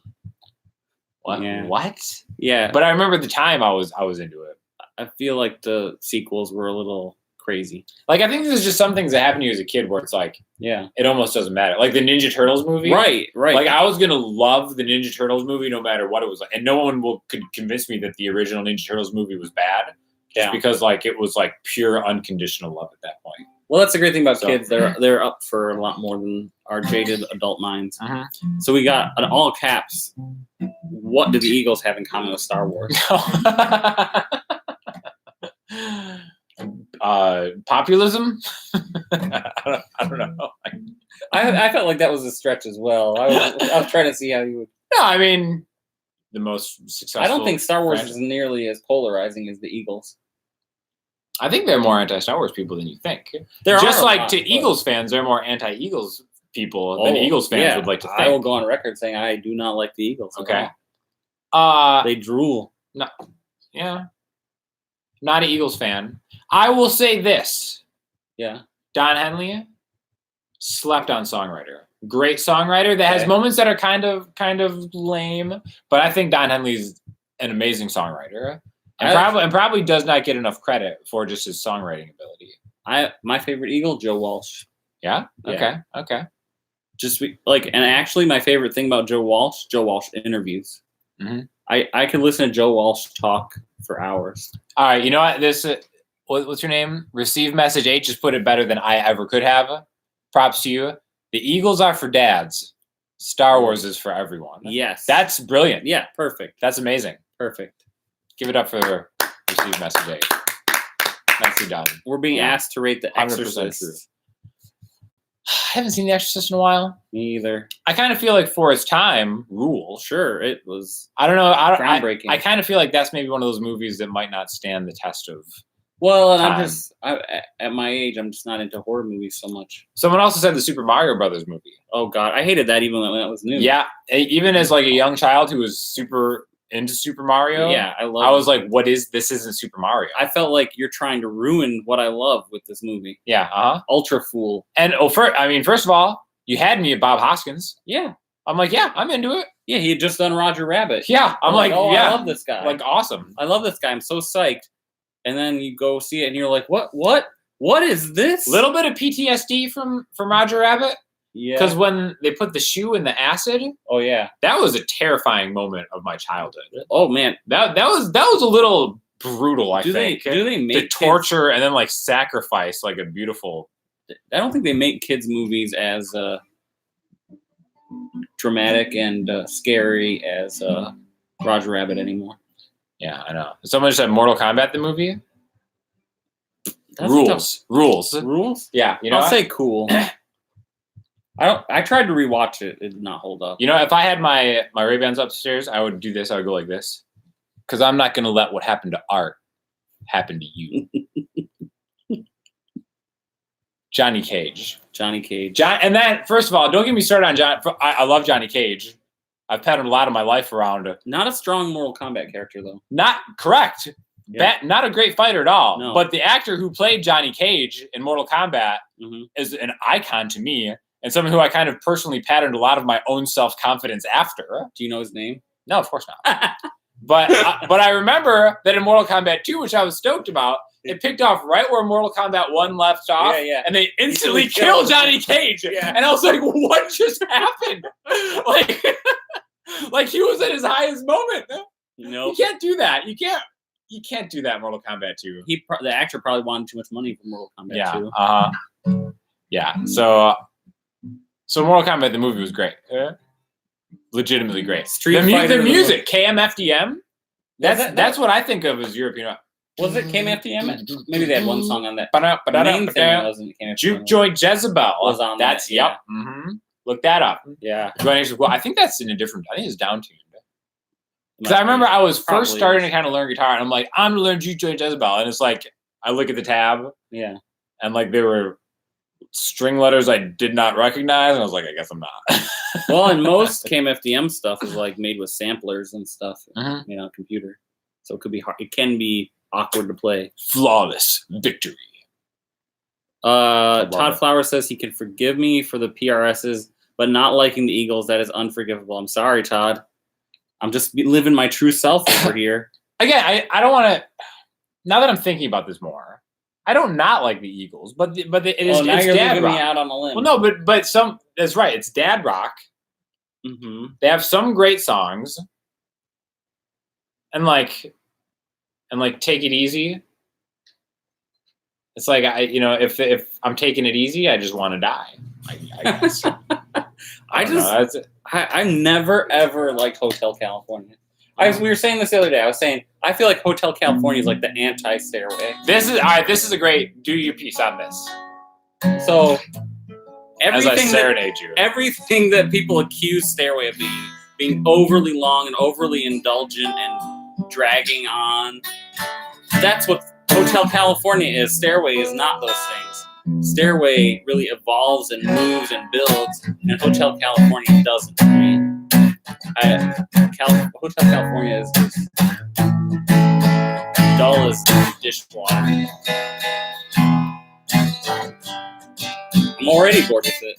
What? Yeah. What? Yeah. But I remember the time I was into it. I feel like the sequels were a little crazy. Like, I think there's just some things that happened to you as a kid where it's like, yeah, it almost doesn't matter. Like the Ninja Turtles movie. Right. Like, I was going to love the Ninja Turtles movie no matter what it was like. And no one could convince me that the original Ninja Turtles movie was bad. Just because, like, it was, like, pure unconditional love at that point. Well, that's the great thing about kids. They're up for a lot more than our jaded adult minds. So we got, in all caps, what do the Eagles have in common with Star Wars? Populism? I don't know. I felt like that was a stretch as well. I was trying to see how you would. No, I mean, the most successful. I don't think Star Wars is nearly as polarizing as the Eagles. I think they're more anti-Star Wars people than you think. Eagles fans, they're more anti-Eagles people than Eagles fans would like to think. I will go on record saying I do not like the Eagles. Okay. They drool. No, yeah. Not an Eagles fan. I will say this. Yeah. Don Henley, slept on songwriter. Great songwriter that has moments that are kind of lame, but I think Don Henley's an amazing songwriter. And probably does not get enough credit for just his songwriting ability. My favorite Eagle, Joe Walsh. Yeah? Okay. And actually my favorite thing about Joe Walsh interviews. I could listen to Joe Walsh talk for hours. All right, you know what? What's your name? Receive Message 8 just put it better than I ever could have. Props to you. The Eagles are for dads. Star Wars is for everyone. Yes. That's brilliant. Yeah, perfect. That's amazing. Perfect. Give it up for Receive Message 8. Nicely done. We're being asked to rate The 100% Exorcist. true. I haven't seen The Exorcist in a while. Me either. I kind of feel like for its time, Rule. Sure, it was. I don't know. Groundbreaking. I kind of feel like that's maybe one of those movies that might not stand the test of. Well, and at my age, I'm just not into horror movies so much. Someone also said the Super Mario Brothers movie. Oh God, I hated that even when that was new. Yeah, even as like a young child who was super into Super Mario. Yeah, I was like, what is this? Isn't Super Mario? I felt like you're trying to ruin what I love with this movie. Yeah, Ultra fool. And first of all, you had me at Bob Hoskins. Yeah, I'm like, yeah, I'm into it. Yeah, he had just done Roger Rabbit. Yeah, I'm like, oh, yeah, I love this guy. Like, awesome. I love this guy. I'm so psyched. And then you go see it, and you're like, what is this? Little bit of PTSD from Roger Rabbit. Yeah. Because when they put the shoe in the acid. Oh yeah. That was a terrifying moment of my childhood. Oh man. That was a little brutal, I think. Do they make the torture and then like sacrifice like a beautiful. I don't think they make kids movies as dramatic and scary as Roger Rabbit anymore. Yeah, I know. Someone just said Mortal Kombat the movie. Rules. Yeah, you know. I'll say cool. I tried to rewatch it. It did not hold up. You know, if I had my Ray-Bans upstairs, I would do this. I would go like this, because I'm not going to let what happened to art happen to you. Johnny Cage. And that, first of all, don't get me started on John. I love Johnny Cage. I've patterned a lot of my life around. Not a strong Mortal Kombat character, though. Not correct. Yeah. Not a great fighter at all. No. But the actor who played Johnny Cage in Mortal Kombat Mm-hmm. is an icon to me, and someone who I kind of personally patterned a lot of my own self-confidence after. Do you know his name? No, of course not. But I remember that in Mortal Kombat 2, which I was stoked about, it picked off right where Mortal Kombat 1 left off, and they instantly killed Johnny Cage. Yeah. And I was like, what just happened? like he was at his highest moment. Nope. You can't do that. You can't do that in Mortal Kombat 2. The actor probably wanted too much money for Mortal Kombat 2. Yeah. So Mortal Kombat the movie was great. Legitimately great. Street Fighter, the music, KMFDM. That's what I think of as European rock. Was it KMFDM? Maybe they had one song on that. The main thing wasn't KMFDM. Juke Joy Jezebel was on that's that, yeah. Look that up. Yeah. Well, I think that's in a different. I think it's down tuned. Because I remember I was first starting to kind of learn guitar, and I'm like, I'm gonna learn Juke Joy Jezebel, and it's like I look at the tab, and like there were string letters I did not recognize, and I was like, I guess I'm not. Well, and most KMFDM stuff is like made with samplers and stuff, computer. So it could be hard. It can be awkward to play. Flawless victory. Todd Flower says he can forgive me for the PRSs, but not liking the Eagles, that is unforgivable. I'm sorry, Todd. I'm just living my true self over here. Again, I don't want to. Now that I'm thinking about this more, I don't not like the Eagles, but it is. Now it's you're dad leaving rock. me out on a limb. Well, no, but some. That's right. It's dad rock. Mm-hmm. They have some great songs, and like Take It Easy. It's like if I'm taking it easy, I just want to die. I guess. I've never ever liked Hotel California. We were saying this the other day. I was saying I feel like Hotel California is like the anti-Stairway. This is all right. This is a great do your piece on this. So as I serenade you, everything that people accuse Stairway of being overly long and overly indulgent and dragging on, that's what Hotel California is. Stairway is not those things. Stairway really evolves and moves and builds, and Hotel California doesn't. For me. Hotel California is just dull as dishwater. I'm already bored with it.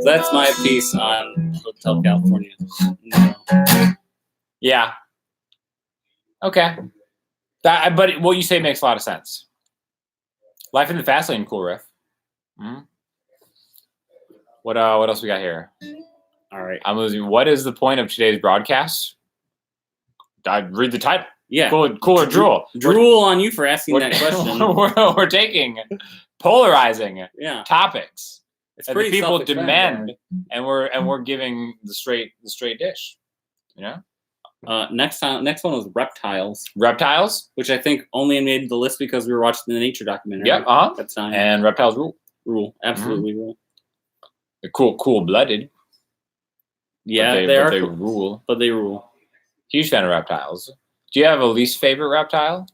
So that's my piece on Hotel California. No. Yeah. Okay. But what you say makes a lot of sense. Life in the Fast Lane, cool riff. Mm-hmm. What else we got here? All right. I'm losing. What is the point of today's broadcast? I read the title. Yeah. Cool or drool? Drool on you for asking that question. We're taking polarizing topics. It's that pretty the people demand, and we're giving the straight dish. You know. Next one was reptiles. Reptiles, which I think only made the list because we were watching the nature documentary. Yep. At the time. And reptiles rule. Rule. Absolutely rule. They're cool-blooded. Yeah, but they rule. But they rule. Huge fan of reptiles. Do you have a least favorite reptile?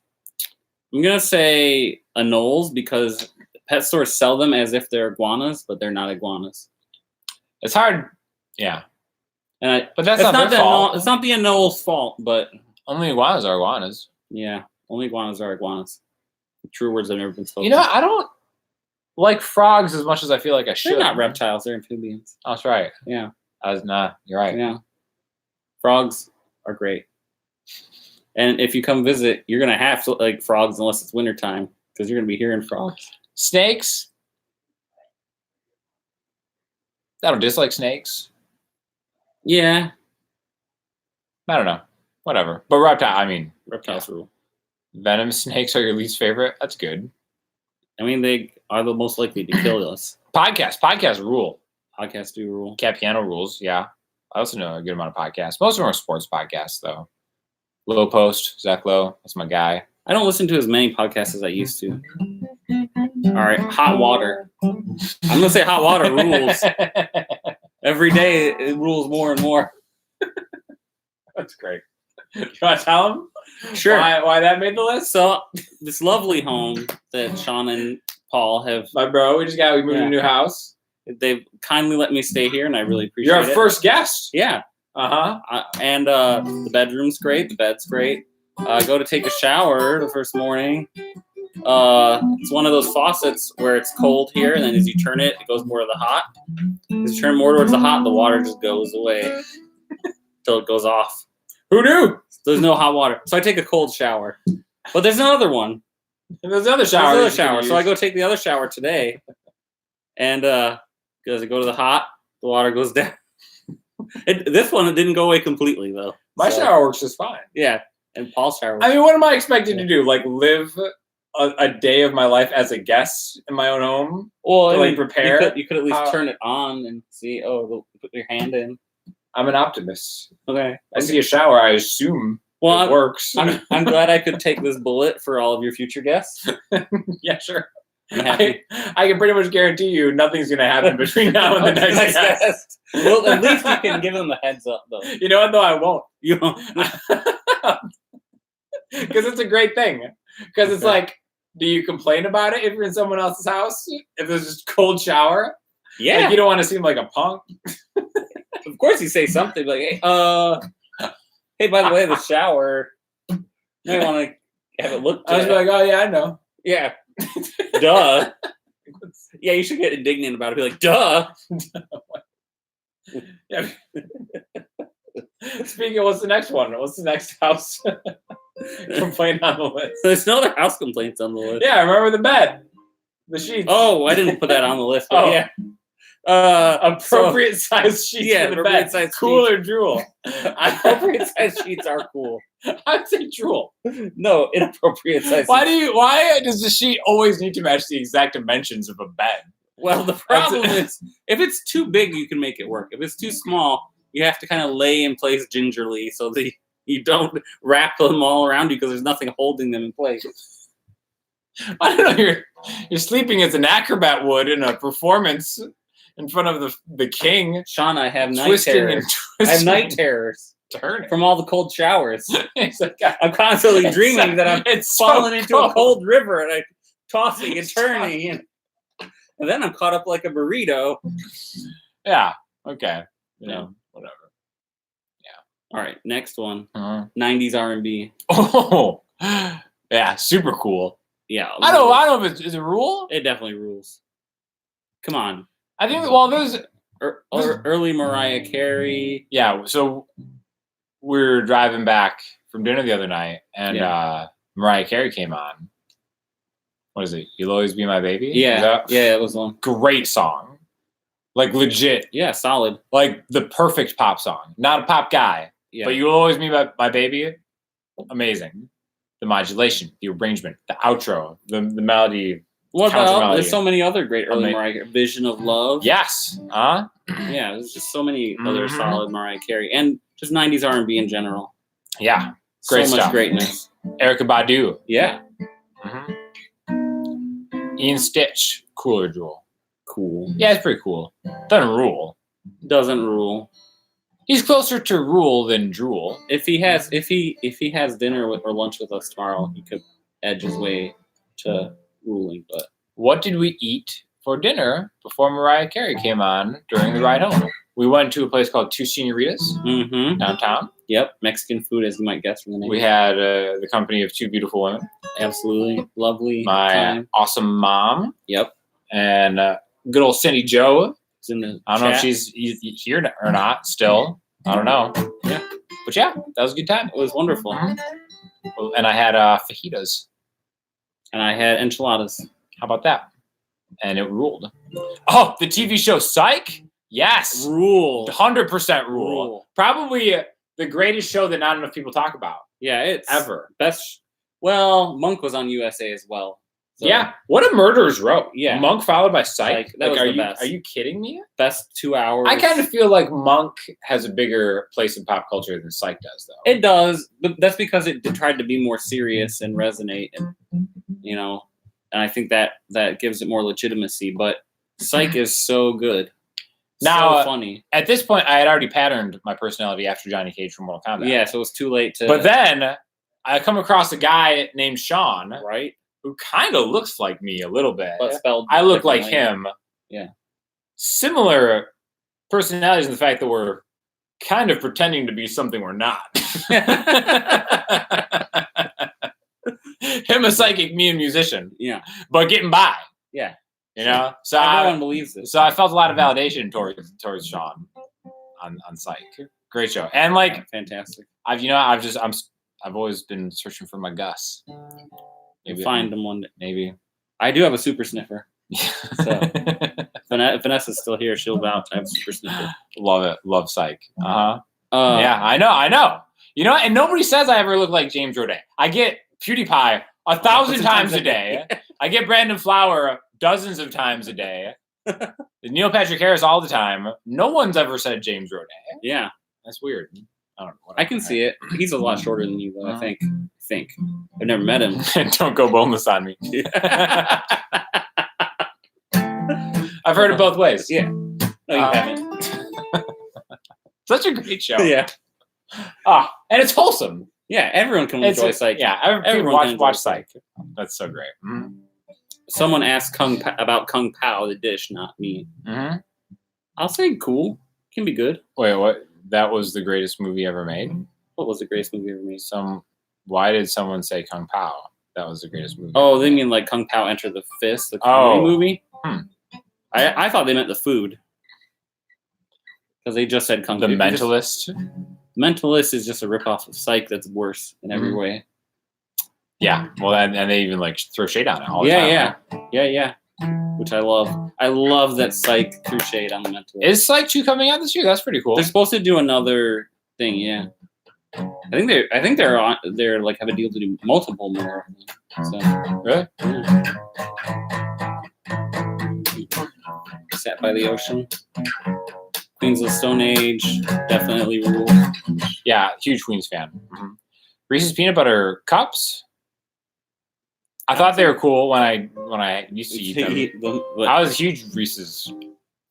I'm gonna say anoles because pet stores sell them as if they're iguanas, but they're not iguanas. It's hard. Yeah. But that's not their fault. It's not the anole's fault, but only iguanas are iguanas. Yeah, only iguanas are iguanas. The true words have never been spoken. You know, I don't like frogs as much as I feel like I should. They're not reptiles; they're amphibians. Oh, that's right. Yeah. You're right. Yeah. Frogs are great, and if you come visit, you're gonna have to like frogs unless it's wintertime because you're gonna be hearing frogs. Snakes. I don't dislike snakes. Yeah. I don't know. Whatever. But reptiles rule. Venomous snakes are your least favorite? That's good. I mean, they are the most likely to kill us. Podcasts rule. Podcasts do rule. Capiano rules, yeah. I also know a good amount of podcasts. Most of them are sports podcasts, though. Low Post, Zach Lowe, that's my guy. I don't listen to as many podcasts as I used to. All right, Hot Water. I'm going to say Hot Water rules. Every day, it rules more and more. That's great. You want to tell them? Sure. Why that made the list? So, this lovely home that Sean and Paul have... My bro, we moved to a new house. They've kindly let me stay here, and I really appreciate it. You're our first guest. Yeah. And the bedroom's great. The bed's great. I go to take a shower the first morning. It's one of those faucets where it's cold here, and then as you turn it, it goes more to the hot. As you turn more towards the hot, the water just goes away till it goes off. Who knew? There's no hot water. So I take a cold shower. But there's another one. And there's another shower. There's another shower. So I go take the other shower today. And as I go to the hot, the water goes down. This one, it didn't go away completely, though. My shower works just fine. Yeah. And Paul's shower. I mean, what am I expected to do? Like, live a day of my life as a guest in my own home? Well, to, like, prepare? You could at least turn it on and see, put your hand in. I'm an optimist. Okay. I see a shower, I assume it works. I'm glad I could take this bullet for all of your future guests. Yeah, sure. I can pretty much guarantee you nothing's going to happen between now and the next guest. Well, at least you can give them a heads up, though. You know what, though? I won't. You won't. Because it's a great thing. Because it's like, do you complain about it if you're in someone else's house? If there's just cold shower? Yeah. Like, you don't want to seem like a punk. Of course you say something like, hey, by the way, the shower, you might want to have it looked at. I was like, oh, yeah, I know. Yeah. Duh. Yeah, you should get indignant about it. Be like, duh. Yeah. Speaking of, what's the next one? What's the next house complaint on the list? There's no other house complaints on the list. Yeah, remember the bed. The sheets. Oh, I didn't put that on the list. Oh. Yeah. Appropriate size sheets yeah, for the bed. size cool sheets. or drool? Appropriate size sheets are cool. I'd say drool. No, inappropriate size Why sheets. Why does the sheet always need to match the exact dimensions of a bed? Well, the problem is, if it's too big, you can make it work. If it's too small, you have to kind of lay in place gingerly so that you don't wrap them all around you because there's nothing holding them in place. I don't know. You're sleeping as an acrobat would in a performance in front of the king. Sean, I have night terrors. I have night terrors from all the cold showers. I'm constantly dreaming that I'm falling into a cold river and I'm tossing and turning. And then I'm caught up like a burrito. Yeah. Okay. Whatever. Yeah. All right. Next one. 90s R&B. Oh. Yeah. Super cool. Yeah. I don't know if it's a rule. It definitely rules. Come on. I think there's early Mariah Carey. Yeah. So we were driving back from dinner the other night, and Mariah Carey came on. What is it? You'll Always Be My Baby? Yeah. It was one. Great song. Like, legit. Yeah, solid. Like, the perfect pop song. Not a pop guy. Yeah. But You'll Always Be My Baby. Amazing. The modulation, the arrangement, the outro, the melody. What about, there's so many other great early Mariah Carey. Vision of Love. Yes. Yeah, there's just so many other solid Mariah Carey. And just 90s R&B in general. Yeah. Great so stuff. Much greatness. Erykah Badu. Yeah. Ian Stitch. Cool or drool? Cool. Yeah, it's pretty cool. Doesn't rule. Doesn't rule. He's closer to rule than drool. If he has dinner or lunch with us tomorrow, he could edge his way to ruling. But what did we eat for dinner before Mariah Carey came on during the ride home? We went to a place called Two Señoritas downtown. Yep, Mexican food, as you might guess from the name. We had the company of two beautiful women. Absolutely lovely. My awesome mom. Yep. And good old Cindy Jo. I don't know if she's here or not still. I don't know. Yeah. But yeah, that was a good time. It was wonderful. And I had fajitas. And I had enchiladas. How about that? And it ruled. Oh, the TV show Psych? Yes. Rule. 100% rule. Probably the greatest show that not enough people talk about. Yeah, it's ever. Best. Well, Monk was on USA as well. So. Yeah. What a murderer's row. Yeah. Monk followed by Psych. That was the the best. Are you kidding me? Best 2 hours. I kind of feel like Monk has a bigger place in pop culture than Psych does, though. It does. But that's because it tried to be more serious and resonate. And, and I think that gives it more legitimacy. But Psych is so good. Now, so funny. At this point, I had already patterned my personality after Johnny Cage from Mortal Kombat. Yeah, so it was too late to... But then, I come across a guy named Sean. Right. Who kind of looks like me a little bit. But spelled I look like him. Yeah. similar personalities in the fact that we're kind of pretending to be something we're not. Him a psychic, me a musician. Yeah. But getting by. Yeah. You know? So everyone believes it. So I felt a lot of validation towards Sean on Psych. Great show. And like fantastic. I've always been searching for my Gus. Maybe find him one day. Maybe. I do have a super sniffer. So if Vanessa's still here, she'll vouch. I have a super sniffer. Love it. Love Psych. Yeah, I know. You know, and nobody says I ever look like James Roday. I get PewDiePie 1,000 times a day. I get Brandon Flower dozens of times a day. Neil Patrick Harris all the time. No one's ever said James Roday. Yeah. That's weird. I don't know. I can see it. He's a lot shorter than you, though, I think. I've never met him. Don't go boneless on me. I've heard it both ways. Yeah. No, you haven't. Such a great show. Yeah. And it's wholesome. Yeah, everyone can enjoy Psych. Yeah, everyone watch Psych. That's so great. Mm-hmm. Someone asked about Kung Pao, the dish, not me. Mm-hmm. I'll say cool. Can be good. Wait, what? That was the greatest movie ever made? What was the greatest movie ever made? Why did someone say Kung Pao? That was the greatest movie. Oh, they mean like Kung Pao Enter the Fist, the comedy movie? I thought they meant the food. Because they just said Kung Pao. The Mentalist? Mentalist is just a ripoff of Psych that's worse in every way. Yeah. Well, and they even like throw shade on it all the time. Yeah. Which I love. I love that Psych threw shade on the Mentalist. Is Psych 2 coming out this year? That's pretty cool. They're supposed to do another thing, yeah. I think they're like have a deal to do multiple more. So really? Yeah. Sat by the Ocean. Queens of the Stone Age, definitely rule. Yeah, huge Queens fan. Mm-hmm. Reese's Peanut Butter Cups. I thought they were cool when I used to eat them. I was a huge Reese's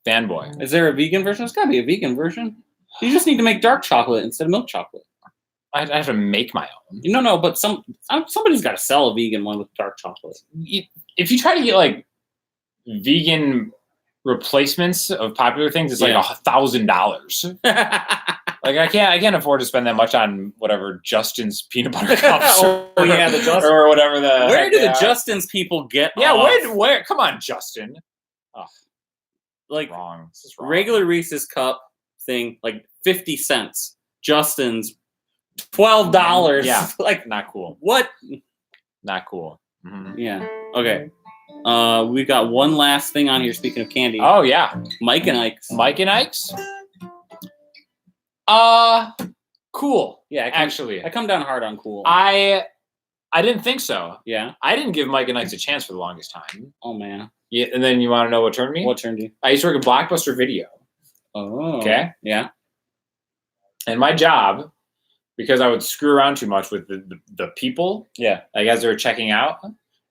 fanboy. Is there a vegan version? There's got to be a vegan version. You just need to make dark chocolate instead of milk chocolate. I have to make my own. No, but somebody's got to sell a vegan one with dark chocolate. If you try to get like vegan replacements of popular things, it's like $1,000. Like I can't afford to spend that much on whatever Justin's peanut butter cups. The Justin or whatever the. Where do the Justin's people get? Yeah, off? where? Come on, Justin. Oh, like wrong. This is wrong. Regular Reese's cup thing, like 50 cents. Justin's $12. Yeah, like not cool. What? Not cool. Mm-hmm. Yeah. Okay. We've got one last thing on here. Speaking of candy. Oh yeah, Mike and Ike's. Mike and Ike's. Cool. Yeah, I come down hard on cool. I didn't think so. Yeah. I didn't give Mike and Ike's a chance for the longest time. Oh man. Yeah, and then you want to know what turned me? What turned you? I used to work at Blockbuster Video. Oh. Okay. Yeah. And my job, because I would screw around too much with the people. Yeah. Like as they were checking out.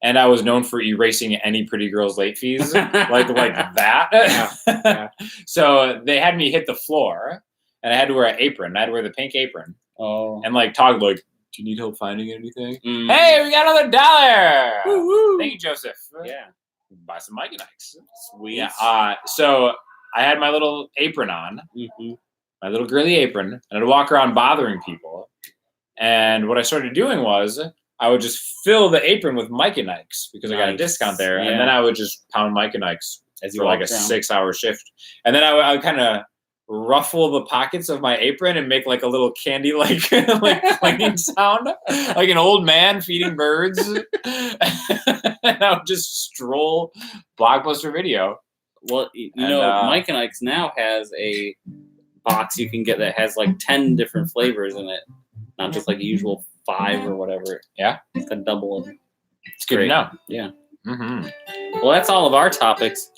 And I was known for erasing any pretty girl's late fees, like that. Yeah. So they had me hit the floor, and I had to wear an apron. I had to wear the pink apron. Oh. And like talk like, do you need help finding anything? Mm. Hey, we got another $1. Woo-hoo. Thank you, Joseph. Yeah. Buy some Mike and Ike's. Sweet. Yeah. So I had my little apron on, my little girly apron, and I'd walk around bothering people. And what I started doing was I would just fill the apron with Mike and Ike's because I got a discount there. Yeah. And then I would just pound Mike and Ike's for like a 6-hour shift. And then I would kind of ruffle the pockets of my apron and make like a little candy like clanging sound, like an old man feeding birds. And I would just stroll Blockbuster Video. Well, Mike and Ike's now has a box you can get that has like 10 different flavors in it, not just like the usual 5 or whatever. Yeah, it's a double. It's good to know. Yeah. Mm-hmm. Well, that's all of our topics.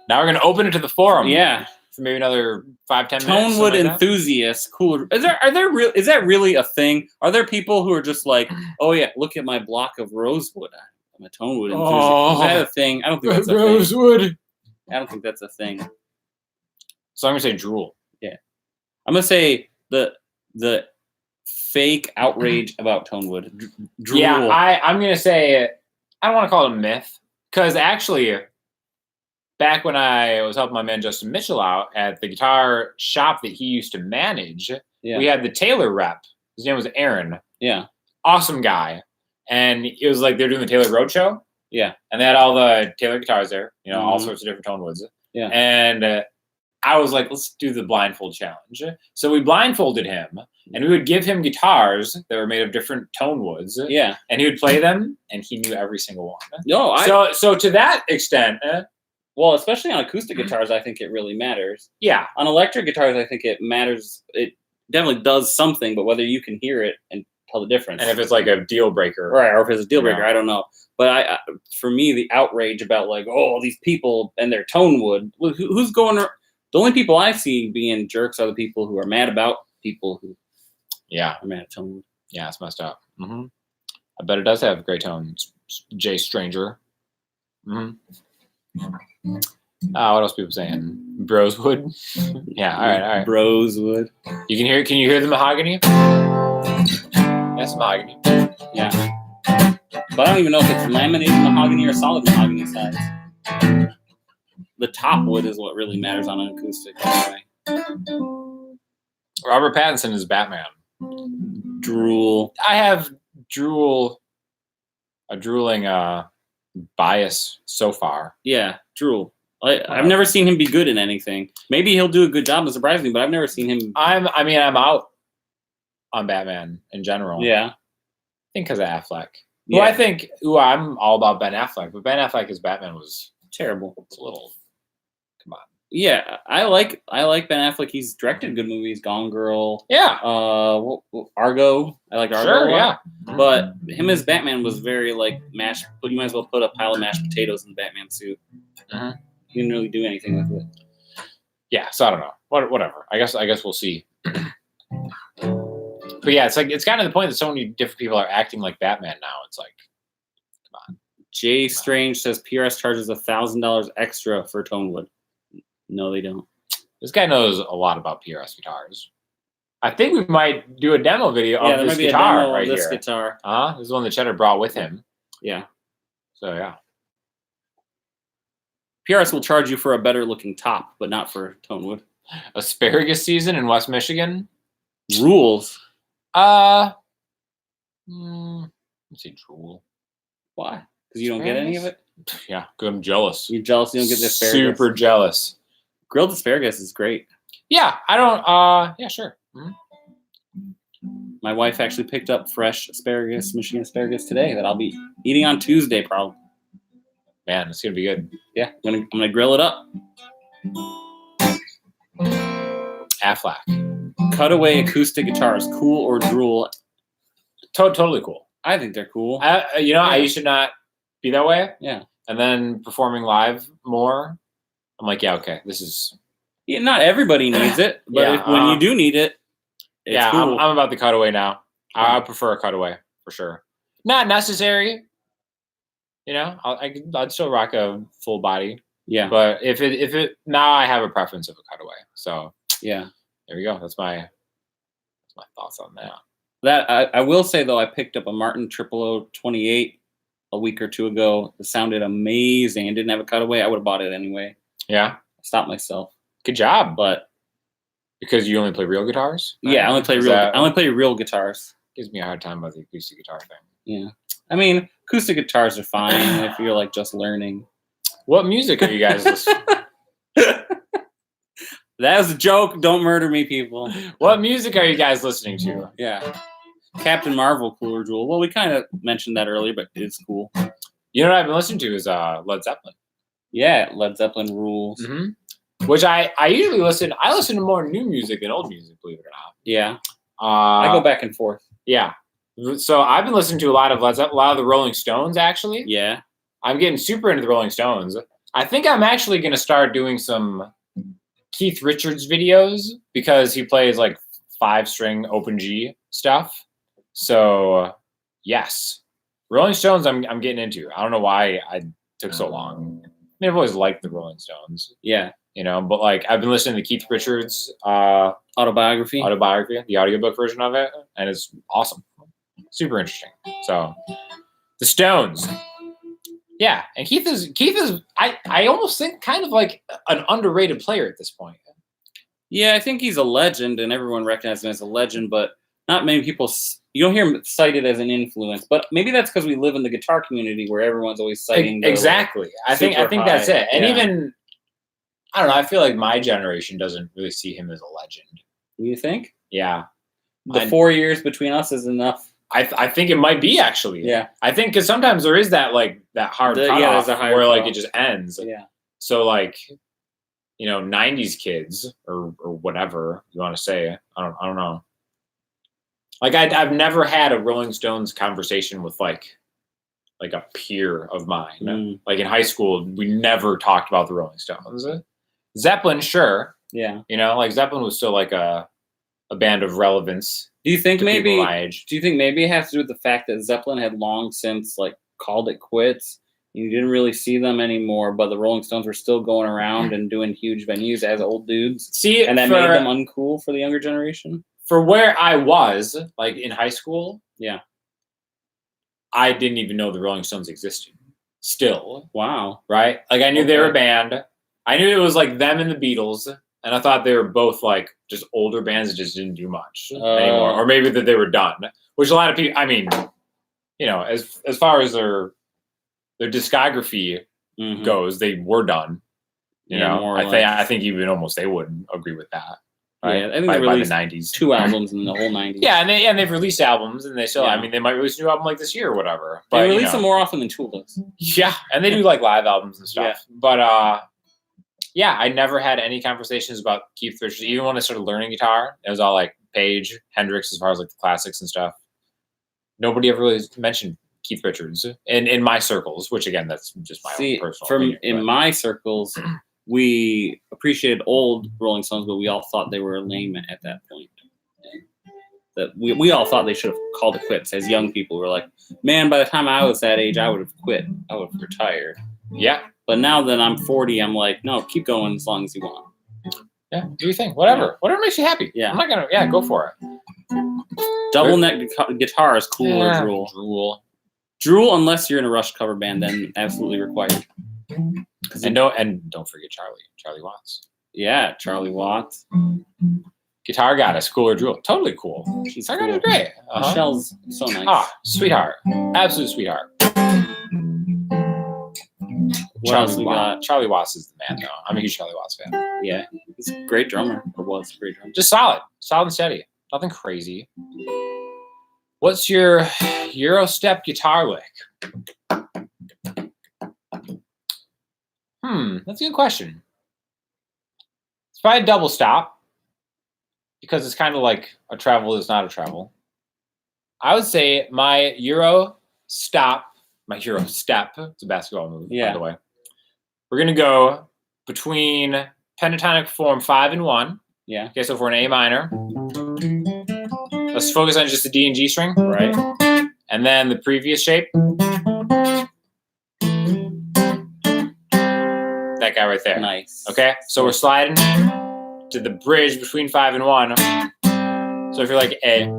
Now we're gonna open it to the forum. Yeah. For maybe another 5-10 minutes. Tonewood enthusiasts, cool. Is that really a thing? Are there people who are just like, oh yeah, look at my block of rosewood. I'm a Tonewood enthusiast. Is that a thing? I don't think that's a rosewood. Thing. I don't think that's a thing. So I'm gonna say drool. Yeah. I'm gonna say the fake outrage about Tonewood. Drool. Yeah, I'm gonna say I don't want to call it a myth because actually back when I was helping my man Justin Mitchell out at the guitar shop that he used to manage, we had the Taylor rep. His name was Aaron. Yeah. Awesome guy. And it was like they're doing the Taylor Roadshow. Yeah. And they had all the Taylor guitars there, all sorts of different tone woods. Yeah. And I was like, let's do the blindfold challenge. So we blindfolded him, and we would give him guitars that were made of different tone woods. Yeah. And he would play them, and he knew every single one. No, so to that extent, well, especially on acoustic guitars, I think it really matters. Yeah. On electric guitars, I think it matters. It definitely does something, but whether you can hear it and tell the difference. And if it's like a deal breaker. Right, or if it's a deal breaker, I don't know. But for me, the outrage about like, oh, these people and their tone wood, who's going... The only people I see being jerks are the people who are mad about people who are mad at tone wood. Yeah, it's messed up. Mm-hmm. I bet it does have great tones. Jay Stranger. Mm-hmm. What else people saying? Broswood? Yeah, all right. Broswood. Can you hear the mahogany? That's mahogany. Yeah. But I don't even know if it's laminated mahogany or solid mahogany size. The top wood is what really matters on an acoustic. Anyway. Robert Pattinson is Batman. Drool. I have a drooling bias so far. Yeah, Drool. I've never seen him be good in anything. Maybe he'll do a good job and surprise me, but I've never seen him. I'm out on Batman in general. Yeah. I think because of Affleck. I'm all about Ben Affleck, but Ben Affleck as Batman was terrible. It's a little. Come on. Yeah, I like Ben Affleck. He's directed good movies. Gone Girl. Yeah. Argo. I like Argo. Sure. Yeah. But him as Batman was very like mashed. But you might as well put a pile of mashed potatoes in the Batman suit. He didn't really do anything with it. Yeah. So I don't know. Whatever. I guess we'll see. But yeah, it's kind of the point that so many different people are acting like Batman now. It's like, come on. Jay Strange says PRS charges $1,000 extra for tone wood. No, they don't. This guy knows a lot about PRS guitars. I think we might do a demo video of this guitar right here. This guitar. This is one that Cheddar brought with him. Yeah. So yeah. PRS will charge you for a better looking top, but not for tone wood. Asparagus season in West Michigan. Rules. Let's see, drool. Why? Because you don't get any of it? Yeah, good. I'm jealous. You're jealous you don't get the asparagus? Super jealous. Grilled asparagus is great. Yeah, I don't, yeah, sure. My wife actually picked up fresh asparagus, Michigan asparagus today that I'll be eating on Tuesday probably. Man, it's going to be good. Yeah, I'm gonna grill it up. Affleck. Cutaway acoustic guitars, cool or drool? Totally cool. I think they're cool. I used to not be that way. Yeah. And then performing live more, I'm like, yeah, okay, this is... Yeah, not everybody needs it, but when you do need it, it's cool. I'm about the cutaway now. I prefer a cutaway, for sure. Not necessary. I'd still rock a full body. Yeah. But if it now I have a preference of a cutaway. So yeah. There we go. That's my thoughts on that. That I will say though, I picked up a Martin 0028 a week or two ago. It sounded amazing. It didn't have a cutaway. I would have bought it anyway. Yeah. I stopped myself. Good job. But because you only play real guitars? Yeah, I only play real guitars. Gives me a hard time about the acoustic guitar thing. Yeah. I mean, acoustic guitars are fine if you're like just learning. What music are you guys listening to? That was a joke. Don't murder me, people. What music are you guys listening to? Yeah. Captain Marvel, cool or drool? Well, we kind of mentioned that earlier, but it's cool. You know what I've been listening to is Led Zeppelin. Yeah, Led Zeppelin rules. Mm-hmm. Which I usually listen. I listen to more new music than old music, believe it or not. Yeah. I go back and forth. Yeah. So I've been listening to a lot of Led Zeppelin, a lot of the Rolling Stones, actually. Yeah. I'm getting super into the Rolling Stones. I think I'm actually going to start doing some Keith Richards videos because he plays like 5-string open G stuff. So yes, Rolling Stones I'm getting into. I don't know why I took so long. I mean, I've always liked the Rolling Stones. Yeah. But like I've been listening to Keith Richards autobiography, the audiobook version of it, and it's awesome. Super interesting. So the Stones. Yeah, and Keith is I almost think kind of like an underrated player at this point. Yeah, I think he's a legend, and everyone recognizes him as a legend, but not many people. You don't hear him cited as an influence, but maybe that's because we live in the guitar community where everyone's always citing. Exactly. I think that's it. And yeah. even I don't know. I feel like my generation doesn't really see him as a legend. You think? Yeah. The 4 years between us is enough. I think it might be actually. Yeah. I think because sometimes there is that like that hard cutoff where like it just ends. Yeah. So like, 90s kids or whatever you want to say. I don't know. Like I've never had a Rolling Stones conversation with like a peer of mine. Like in high school, we never talked about the Rolling Stones. Zeppelin, sure. Yeah. Like Zeppelin was still like a band of relevance. Do you think maybe? My age. Do you think maybe it has to do with the fact that Zeppelin had long since like called it quits? You didn't really see them anymore, but the Rolling Stones were still going around and doing huge venues as old dudes. See, and that made them uncool for the younger generation. For where I was, like in high school, yeah, I didn't even know the Rolling Stones existed. Still, wow, right? Like I knew they were a band. I knew it was like them and the Beatles, and I thought they were both like just older bands that just didn't do much anymore, or maybe that they were done. Which a lot of people, I mean, as far as their discography goes, they were done. I think even almost they would agree with that. Right? Yeah, I think by they released the 90s. 2 albums in the whole 90s. Yeah, and they've released albums, and they still. Yeah. I mean, they might release a new album like this year or whatever. But, they release them more often than Tool does. Yeah, and they do like live albums and stuff. Yeah. But yeah, I never had any conversations about Keith Richards. Even when I started learning guitar, it was all like Page, Hendrix, as far as like the classics and stuff. Nobody ever really mentioned Keith Richards in my circles, which again, that's just my own personal opinion. In my circles, we appreciated old Rolling Stones, but we all thought they were lame at that point. That we all thought they should have called it quits. As young people, we were like, man, by the time I was that age, I would have quit. I would have retired. Yeah. But now that I'm 40, I'm like, no, keep going as long as you want. Yeah, do your thing. Whatever makes you happy. Yeah. I'm not going to, go for it. Double neck guitar is cool or DROOL. DROOL, unless you're in a Rush cover band, then absolutely required. And don't forget Charlie Watts. Yeah, Charlie Watts. Guitar Goddess, cool or DROOL. Totally cool. Guitar Goddess is great. Michelle's so nice. Ah, sweetheart. Absolute sweetheart. Charlie Watts is the man, though. I'm a huge Charlie Watts fan. Yeah, he's a great drummer. Or was a great drummer. Just solid and steady. Nothing crazy. What's your Euro step guitar lick? That's a good question. It's probably a double stop because it's kind of like a travel that's not a travel. I would say my Euro step, it's a basketball move, by the way. We're going to go between pentatonic form 5 and 1. Yeah. Okay, so for an A minor, let's focus on just the D and G string. Right. And then the previous shape. That guy right there. Nice. Okay, so we're sliding to the bridge between 5 and 1. So if you're like A.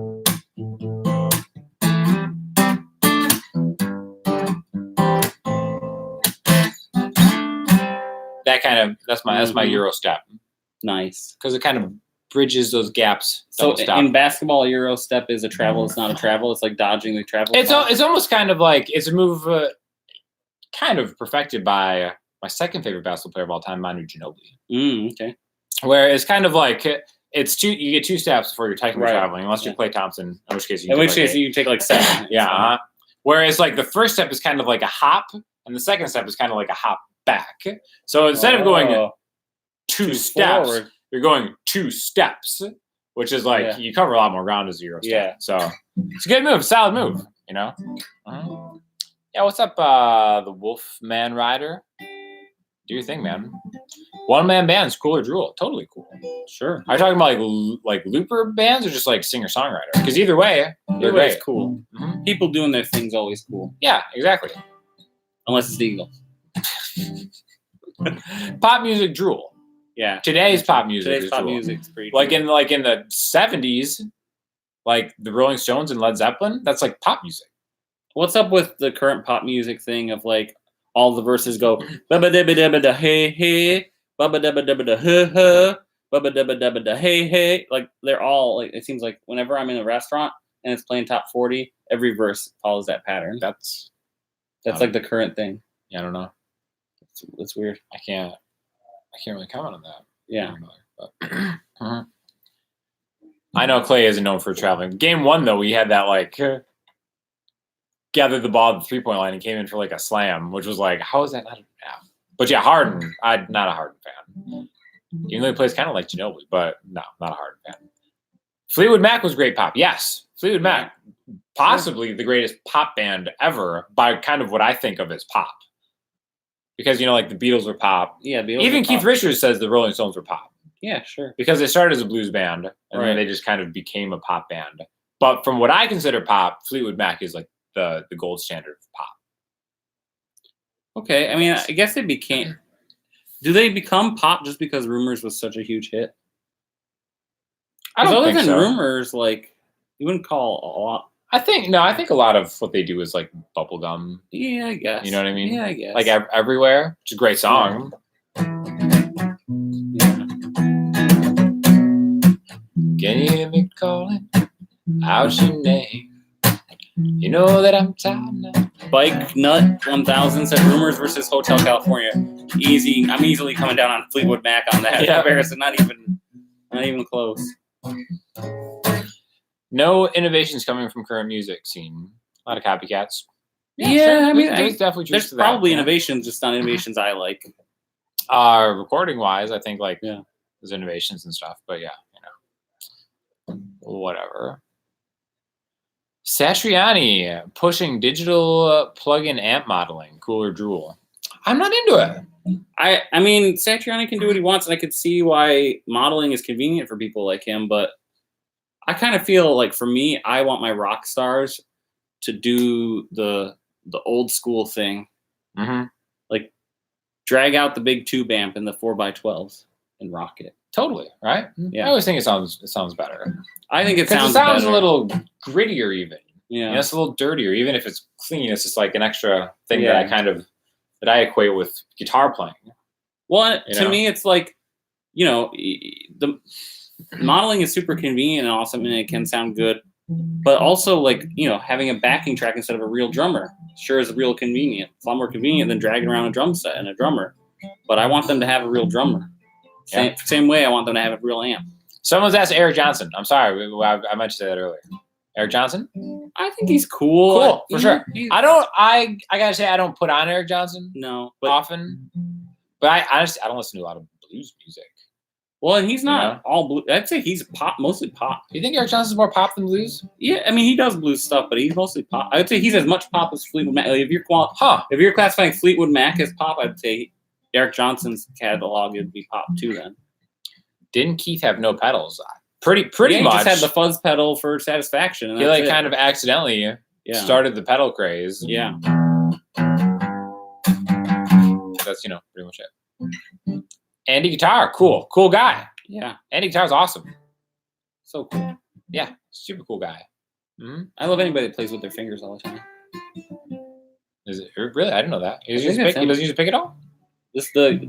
That's my Euro step. Nice. Because it kind of bridges those gaps. So in basketball, Euro step is a travel. It's not a travel. It's like dodging the travel. It's almost kind of like it's a move kind of perfected by my second favorite basketball player of all time, Manu Ginobili. Okay. Where it's kind of like you get 2 steps before you're technically traveling, unless you're Klay Thompson, in which case you can take like 7. Yeah. Whereas like the first step is kind of like a hop, and the second step is kind of like a hop back. So instead of going 2 steps, forward, you're going 2 steps, which is like you cover a lot more ground as a Euro step. Yeah. So it's a good move, solid move, Yeah, what's up, the Wolfman Rider? Do your thing, man. One-man bands, cool or DROOL? Totally cool. Sure. Are you talking about like looper bands or just like singer-songwriter? Because either way, they're great. It's cool. Mm-hmm. People doing their thing's always cool. Yeah, exactly. Unless it's the Eagles. Pop music, DROOL. Yeah. Today's pop music. Today's pop music's pretty like in the 70s, like the Rolling Stones and Led Zeppelin, that's like pop music. What's up with the current pop music thing of like all the verses go bubba dibba dibba da hey hey, bubba dibba dibba da huh huh, bubba dibba dibba da hey hey. Like they're all like it seems like whenever I'm in a restaurant and it's playing top 40, every verse follows that pattern. That's like the current thing. Yeah, I don't know. It's weird. I can't really comment on that. Yeah. But, I know Clay isn't known for traveling. Game 1 though, we had that like gathered the ball at the 3-point line and came in for like a slam, which was like, how is that not? Yeah. But yeah, Harden. I'm not a Harden fan. Even though he plays kind of like Ginobili, but no, not a Harden fan. Fleetwood Mac was great pop. Yes, Fleetwood Mac, possibly the greatest pop band ever by kind of what I think of as pop. Because, like the Beatles were pop. Yeah, Beatles even Keith Richards says the Rolling Stones were pop. Yeah, sure. Because they started as a blues band, and then they just kind of became a pop band. But from what I consider pop, Fleetwood Mac is like the gold standard of pop. Okay, I mean, I guess they became... Do they become pop just because Rumors was such a huge hit? I don't think so. Rumors, like, you wouldn't call a lot... I think a lot of what they do is like bubblegum. Yeah, I guess. You know what I mean? Yeah, I guess. Like Everywhere, which is a great song. Yeah. Can you hear me calling out your name? You know that I'm tired now. Bike Nut 1000 said Rumors versus Hotel California. Easy. I'm easily coming down on Fleetwood Mac on that comparison. Not even close. No innovations coming from current music scene. A lot of copycats. Yeah, sure. I mean, there's definitely truth there's to that. probably innovations, just not innovations I like. Recording wise, I think like there's innovations and stuff, but yeah, whatever. Satriani pushing digital plug-in amp modeling, cooler DROOL. I'm not into it. I mean, Satriani can do what he wants, and I could see why modeling is convenient for people like him, but I kind of feel like for me, I want my rock stars to do the old school thing. Mm-hmm. Like drag out the big tube amp in the 4x12s and rock it. Totally, right? Yeah. I always think it sounds better. I think it sounds a better. little grittier even. Yeah. It's a little dirtier. Even if it's clean, it's just like an extra thing that I equate with guitar playing. Well, to me, it's like, the modeling is super convenient and awesome, and it can sound good. But also, like, having a backing track instead of a real drummer sure is real convenient. It's a lot more convenient than dragging around a drum set and a drummer. But I want them to have a real drummer. Same way I want them to have a real amp. Someone's asked Eric Johnson. I'm sorry, I meant to say that earlier. Eric Johnson? I think he's cool. Cool, for sure. I gotta say, I don't put on Eric Johnson often. But I honestly, I don't listen to a lot of blues music. Well, and he's not all blues. I'd say he's pop, mostly pop. Do you think Eric Johnson's more pop than blues? Yeah, I mean, he does blues stuff, but he's mostly pop. I'd say he's as much pop as Fleetwood Mac. Like, if you're classifying Fleetwood Mac as pop, I'd say Eric Johnson's catalog would be pop too then. Didn't Keith have no pedals? Pretty much. He just had the fuzz pedal for satisfaction. And he kind of accidentally started the pedal craze. Yeah. That's pretty much it. Andy Guitar, cool guy. Yeah. Andy Guitar's awesome. So cool. Yeah, super cool guy. Mm-hmm. I love anybody that plays with their fingers all the time. Is it really? I didn't know that. He doesn't use a pick at all? This the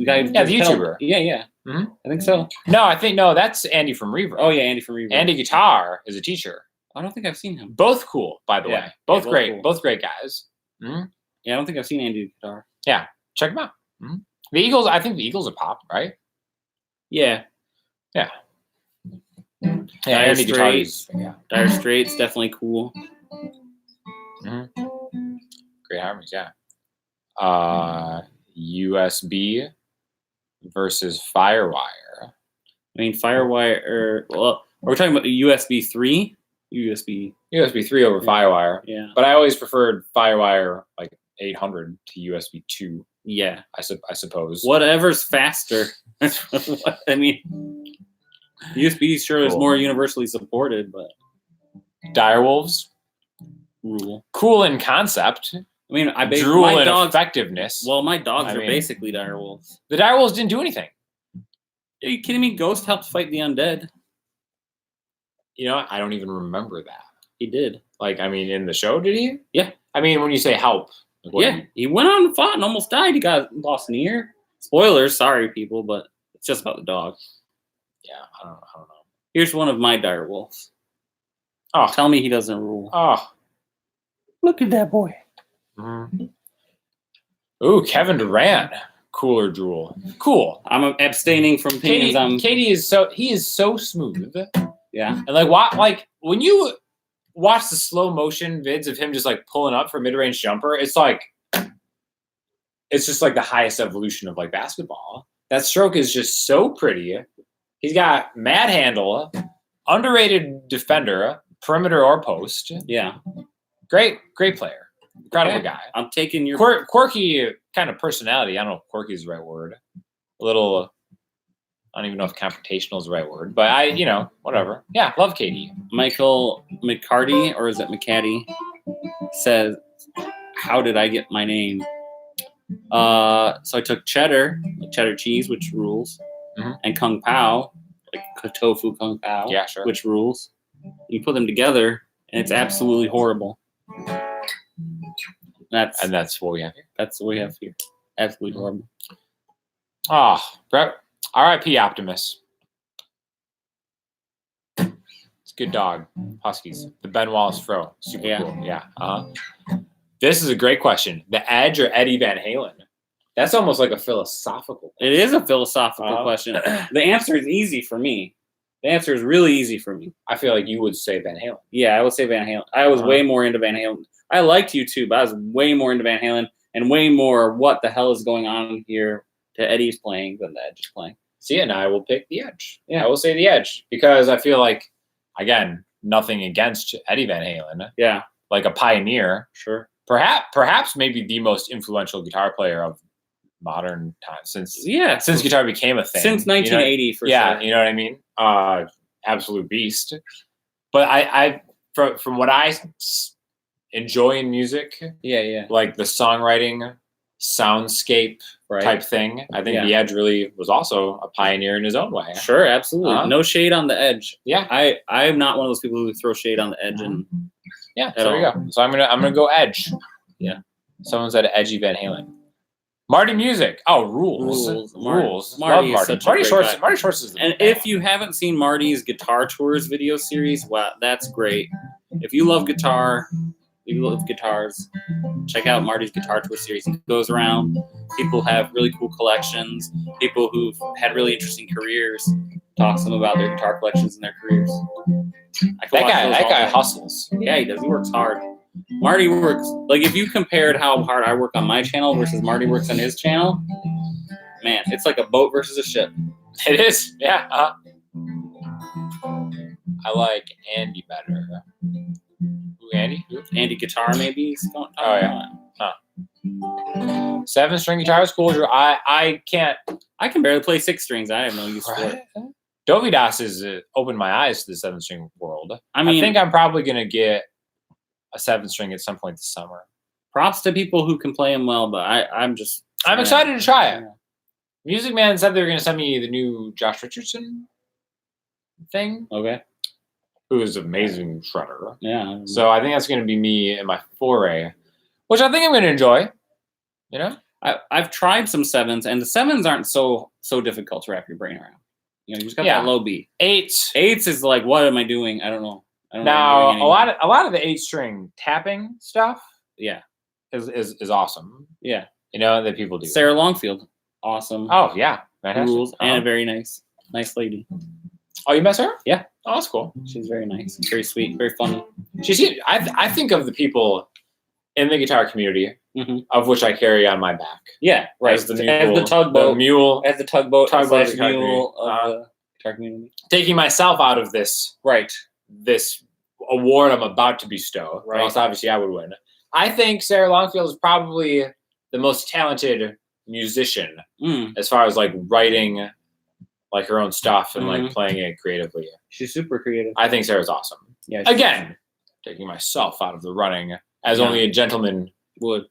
guy. Yeah, the YouTuber. Yeah. Mm-hmm. I think so. No, that's Andy from Reverb. Oh yeah, Andy from Reverb. Andy Guitar is a teacher. I don't think I've seen him. Both cool, by the way. Both great. Cool. Both great guys. Mm-hmm. Yeah, I don't think I've seen Andy Guitar. Yeah, check him out. Mm-hmm. The Eagles, I think the Eagles are pop, right? Yeah. Dire Straits. Dire Straits, definitely cool. Mm-hmm. Great harmonies, yeah. USB versus Firewire. I mean, Firewire. Well, we're talking about the USB 3. USB 3 over Firewire. Yeah. But I always preferred Firewire like 800 to USB 2. Yeah. I suppose. Whatever's faster. I mean, USB sure is more universally supported, but Direwolves. Rule. Cool in concept. I mean, DROOL in effectiveness. Well, my dogs are basically direwolves. The direwolves didn't do anything. Are you kidding me? Ghost helped fight the undead. I don't even remember that. He did. Like, I mean, in the show, did he? Yeah. I mean, when you say help, Like, what Yeah, he went on and fought and almost died. He lost an ear. Spoilers, sorry people, but it's just about the dog. Yeah, I don't know. Here's one of my dire wolves. Oh, Tell me he doesn't rule. oh. Look at that boy. Mm-hmm. Ooh, Kevin Durant. Cooler drool. Cool. I'm abstaining from opinions. Katie is so smooth. Yeah. And when you watch the slow motion vids of him just like pulling up for mid-range jumper, it's just like the highest evolution of like basketball. That stroke is just so pretty. He's got mad handle, underrated defender, perimeter or post. Yeah. Great player. Incredible guy. I'm taking your quirky kind of personality. I don't know if quirky is the right word. A little, I don't even know if confrontational is the right word, but whatever. Yeah, love Katie. Michael McCarty, or is it McCaddy, says, how did I get my name? So I took cheddar, like cheddar cheese, which rules, and kung pao, like tofu kung pao, yeah, sure, which rules. You put them together, and it's absolutely horrible. That's what we have here. That's what we have here. Absolutely horrible. Oh, R.I.P. Optimus. It's a good dog. Huskies. The Ben Wallace Fro. Super cool. Yeah. This is a great question. The Edge or Eddie Van Halen? That's almost like a philosophical question. It is a philosophical question. The answer is easy for me. The answer is really easy for me. I feel like you would say Van Halen. Yeah, I would say Van Halen. I was way more into Van Halen. I liked you too, but I was way more into Van Halen and way more what the hell is going on here to Eddie's playing than the Edge is playing. See, and I will pick the Edge. Yeah, I will say the Edge because I feel like, again, nothing against Eddie Van Halen. Yeah. Like a pioneer. Sure. Perhaps maybe the most influential guitar player of modern times since guitar became a thing. Since 1980, for sure. Yeah, you know what I mean? Absolute beast. But I from what I enjoy in music, like the songwriting, soundscape type thing, I think the Edge really was also a pioneer in his own way. Sure, absolutely. No shade on the Edge. Yeah. I'm not one of those people who throw shade on the Edge. And so there you go. So I'm gonna go Edge. Yeah. Someone said Edgy Van Halen. Marty Music. Oh, rules. Marty Love Marty. Marty Schwartz is the And if you haven't seen Marty's Guitar Tours video series, wow, that's great. If you love guitar, if you love guitars, check out Marty's Guitar Tour series. He goes around. People have really cool collections. People who've had really interesting careers talks to them about their guitar collections and their careers. That guy hustles. Yeah, he does. He works hard. Marty works, like if you compared how hard I work on my channel versus Marty works on his channel, man, it's like a boat versus a ship. It is, yeah. I like Andy better. Who, Andy? Who? Andy Guitar, maybe? He's going to talk about. 7-string guitar is cool. I can barely play 6 strings. I have no use for it. Dovidas has opened my eyes to the 7-string world. I mean, I think I'm probably going to get a 7-string at some point this summer. Props to people who can play them well, but I'm excited to try it. Music Man said they were going to send me the new Josh Richardson thing. Okay. Who is an amazing shredder. Yeah. So I think that's going to be me in my foray, which I think I'm going to enjoy. You know? I've tried some 7s, and the 7s aren't so difficult to wrap your brain around. You just got that low beat. 8s is like, what am I doing? I don't know. Now a lot of the 8-string tapping stuff, is awesome. Yeah, that people do. Sarah Longfield, awesome. Oh yeah, rules and a very nice lady. Oh, you met her? Yeah. Oh, that's cool. She's very nice, very sweet, very funny. I think of the people in the guitar community, of which I carry on my back. Yeah, right. As the tugboat of the guitar community. Taking myself out of this. Right. This award I'm about to bestow, or else obviously I would win. I think Sarah Longfield is probably the most talented musician as far as like writing like her own stuff and like playing it creatively. She's super creative. I think Sarah's awesome. Yeah. Again, taking myself out of the running as only a gentleman would.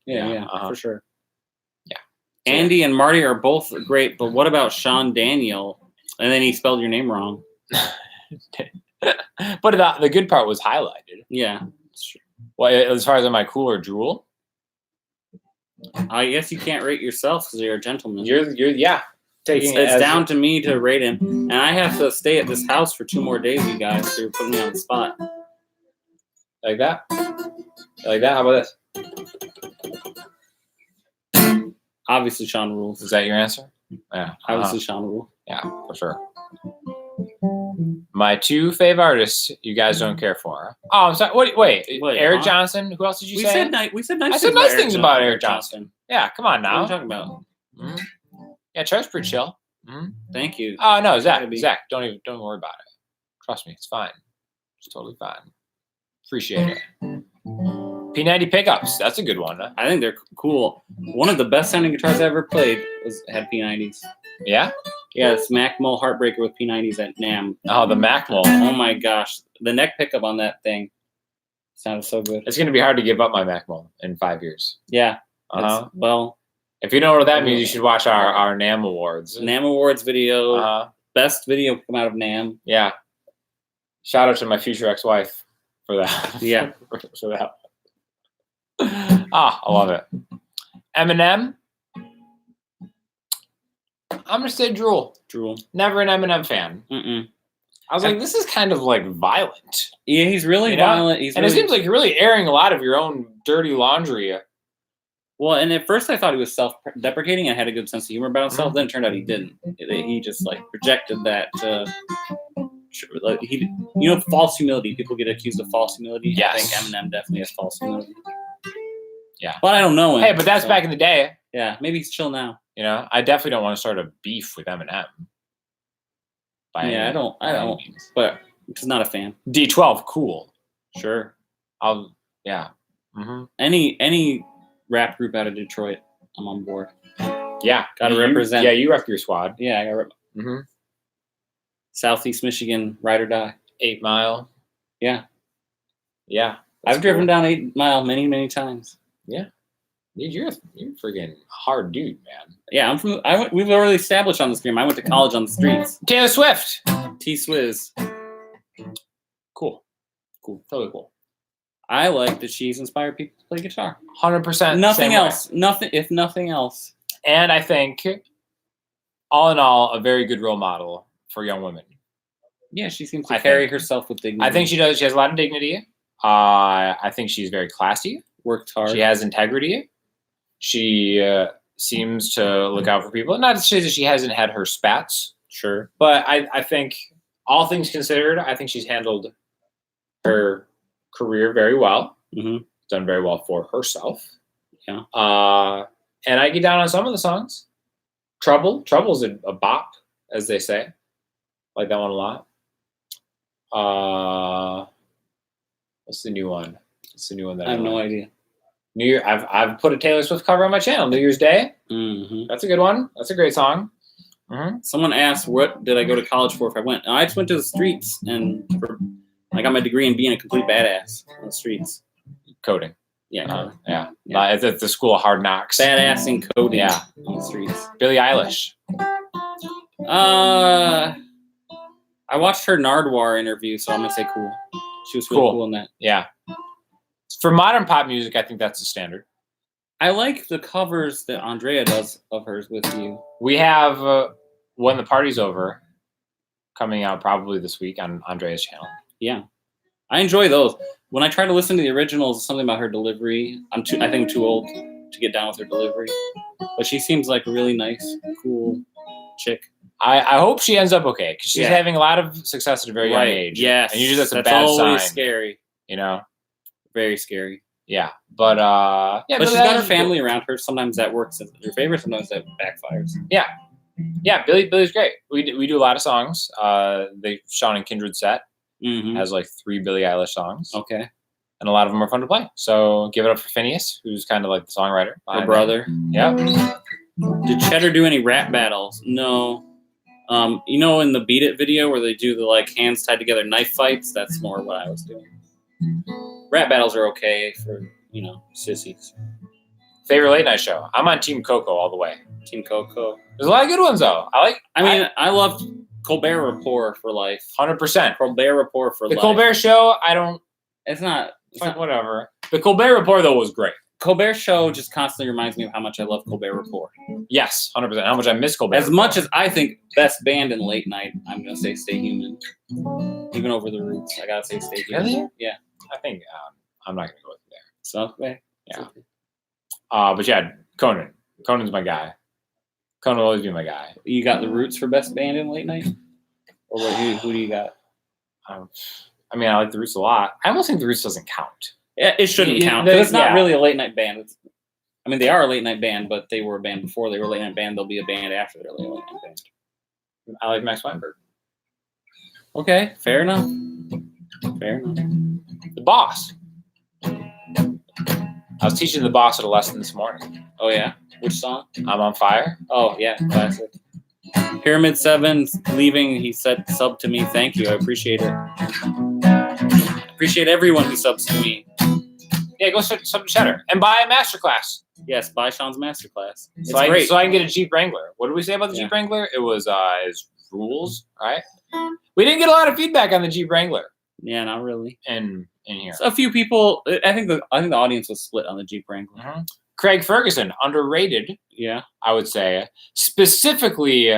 Yeah, for sure. Yeah. Andy and Marty are both great, but what about Sean Daniel? And then he spelled your name wrong. But the good part was highlighted. Yeah, that's true. Well, as far as am I cool or drool? I guess you can't rate yourself because you're a gentleman. You're yeah. Taking It's down to me to rate him, and I have to stay at this house for 2 more days, you guys. So you're putting me on the spot. Like that? Like that? How about this? Obviously, Sean rules. Is that your answer? Yeah. Obviously, Sean rules. Yeah, for sure. My 2 fave artists you guys don't care for. Oh, I'm sorry. Wait. Eric Johnson. Who else did you say? We said nice. I said nice things about Eric Johnson. Yeah, come on What are now. you talking about? Mm-hmm. Yeah, Char's pretty chill. Mm-hmm. Thank you. Oh no, Zach, don't worry about it. Trust me, it's fine. It's totally fine. Appreciate it. P90 pickups. That's a good one. Huh? I think they're cool. One of the best sounding guitars I ever played had P90s. Yeah? Yeah, it's Mac Mull Heartbreaker with P90s at NAMM. Oh, the Mac Mull. Oh my gosh. The neck pickup on that thing sounded so good. It's going to be hard to give up my Mac Mull in 5 years. Yeah. Well, if you know what that means, you should watch our NAMM Awards. NAMM Awards video. Best video come out of NAMM. Yeah. Shout out to my future ex-wife for that. Yeah. for that. I love it. Eminem. I'm going to say DROOL. DROOL. Never an Eminem fan. Mm-mm. I was like, this is kind of like violent. Yeah, he's really violent. It seems like you're really airing a lot of your own dirty laundry. Well, and at first I thought he was self-deprecating and had a good sense of humor about himself. Then it turned out he didn't. He just projected that. False humility. People get accused of false humility. Yes. I think Eminem definitely has false humility. Yeah. But I don't know him. Hey, but that's back in the day. Yeah, maybe he's chill now. I definitely don't want to start a beef with Eminem. I don't. But I'm just not a fan. D12, cool. Sure. Yeah. Mm-hmm. Any rap group out of Detroit, I'm on board. Yeah. Got to represent. Yeah, you rep your squad. Yeah, I got to rep. Mm-hmm. Southeast Michigan, ride or die. 8 Mile. Yeah. Yeah. I've driven down 8 Mile many, many times. Yeah. Dude, you're a freaking hard dude, man. Yeah, we've already established on the stream. I went to college on the streets. Taylor Swift. T-Swizz. Cool. Totally cool. I like that she's inspired people to play guitar. 100%. Nothing else. If nothing else. And I think, all in all, a very good role model for young women. Yeah, she seems to carry herself with dignity. I think she does. She has a lot of dignity. I think she's very classy. Worked hard. She has integrity. She seems to look out for people. Not to say that she hasn't had her spats. Sure. But I think, all things considered, I think she's handled her career very well. Mm-hmm. Done very well for herself. Yeah. And I get down on some of the songs. Trouble's a bop, as they say. Like that one a lot. What's the new one? What's the new one that I have no idea. New Year. I've put a Taylor Swift cover on my channel. New Year's Day. Mm-hmm. That's a good one. That's a great song. Mm-hmm. Someone asked, "What did I go to college for?" If I went, I just went to the streets, and I got my degree in being a complete badass on the streets. Coding. Yeah. Yeah. It's at the School of Hard Knocks. Badassing coding. Yeah. On the streets. Billie Eilish. I watched her Nardwuar interview, so I'm gonna say cool. She was really cool in that. Yeah. For modern pop music, I think that's the standard. I like the covers that Andrea does of hers with you. We have When the Party's Over coming out probably this week on Andrea's channel. Yeah. I enjoy those. When I try to listen to the originals, something about her delivery. I think I'm too old to get down with her delivery. But she seems like a really nice, cool chick. I hope she ends up okay, because she's having a lot of success at a very young age. Yes. And usually that's a bad sign. Always scary. Very scary. Yeah. But but she's got her family around her. Sometimes that works in her favor, sometimes that backfires. Yeah. Yeah, Billy's great. We do a lot of songs. The Sean and Kindred set has like 3 Billie Eilish songs. Okay. And a lot of them are fun to play. So give it up for Phineas, who's kind of like the songwriter. Her brother. Yeah. Did Cheddar do any rap battles? No. In the Beat It video where they do the hands tied together knife fights, that's more what I was doing. Rap battles are okay for, sissies. Favorite late night show? I'm on Team Coco all the way. Team Coco. There's a lot of good ones though. I loved Colbert Report for life. 100%. Colbert Report for life. The Colbert Show, It's not whatever. The Colbert Report though was great. Colbert Show just constantly reminds me of how much I love Colbert Report. Yes, 100%. How much I miss Colbert. As much as I think best band in late night, I'm gonna say Stay Human. Even over the Roots, I gotta say Stay Human. Really? Yeah. I think I'm not gonna go with you there. So okay. Yeah. But yeah, Conan. Conan's my guy. Conan will always be my guy. You got the Roots for best band in late night, or what? Who do you got? I mean, I like the Roots a lot. I almost think the Roots doesn't count. Yeah, it shouldn't count because it's not really a late night band. I mean, they are a late night band, but they were a band before they were a late night band. They'll be a band after they're a late night band. I like Max Weinberg. Okay, fair enough. Fair enough. The Boss. I was teaching The Boss at a lesson this morning. Oh yeah, which song? I'm on Fire. Oh yeah, classic. Pyramid 7 leaving. He said, "Sub to me, thank you. I appreciate it. Appreciate everyone who subs to me." Yeah, go sub to Cheddar and buy a MasterClass. Yes, buy Sean's MasterClass. It's So great. I can get a Jeep Wrangler. What did we say about the Jeep Wrangler? It was his rules, right? We didn't get a lot of feedback on the Jeep Wrangler. Yeah, not really. In here, So a few people. I think the audience was split on the Jeep Wrangler. Mm-hmm. Craig Ferguson, underrated. Yeah, I would say specifically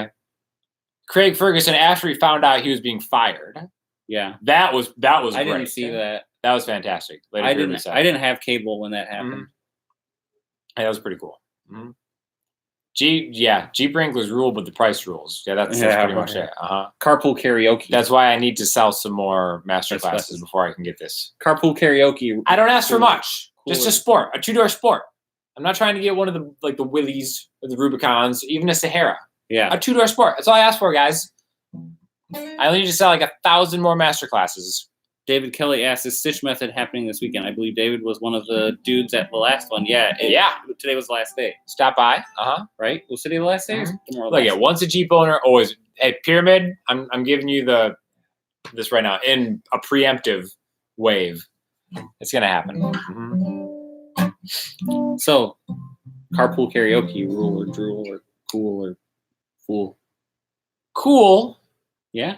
Craig Ferguson after he found out he was being fired. Yeah, that was I great. didn't see that. That was fantastic. I didn't have cable when that happened. Mm-hmm. Yeah, that was pretty cool. Mm-hmm. Jeep Wranglers rule, but the price rules. Yeah, that's pretty much it. Carpool karaoke. That's why I need to sell some more master classes before I can get this. Carpool karaoke. I don't ask for much. Cooler. Just a sport, a two-door sport. I'm not trying to get one of the the Willys or the Rubicons, even a Sahara. Yeah, a two-door sport. That's all I ask for, guys. I only need to sell like 1,000 more master classes. David Kelly asked, "Is Stitch Method happening this weekend?" I believe David was one of the dudes at the last one. Yeah. Today was the last day. Stop by. Right? Was today the last day? Mm-hmm. Look, once a Jeep owner, always. Hey, Pyramid, I'm giving you this right now in a preemptive wave. It's gonna happen. Mm-hmm. So, carpool karaoke, rule or drool or cool or fool. Cool. Yeah.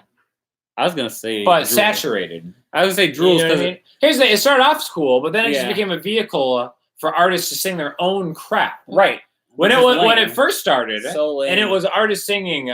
I was gonna say, but drool. Saturated. I would say drools because it started off as cool, but then it just became a vehicle for artists to sing their own crap. Right. When it first started, and it was artists singing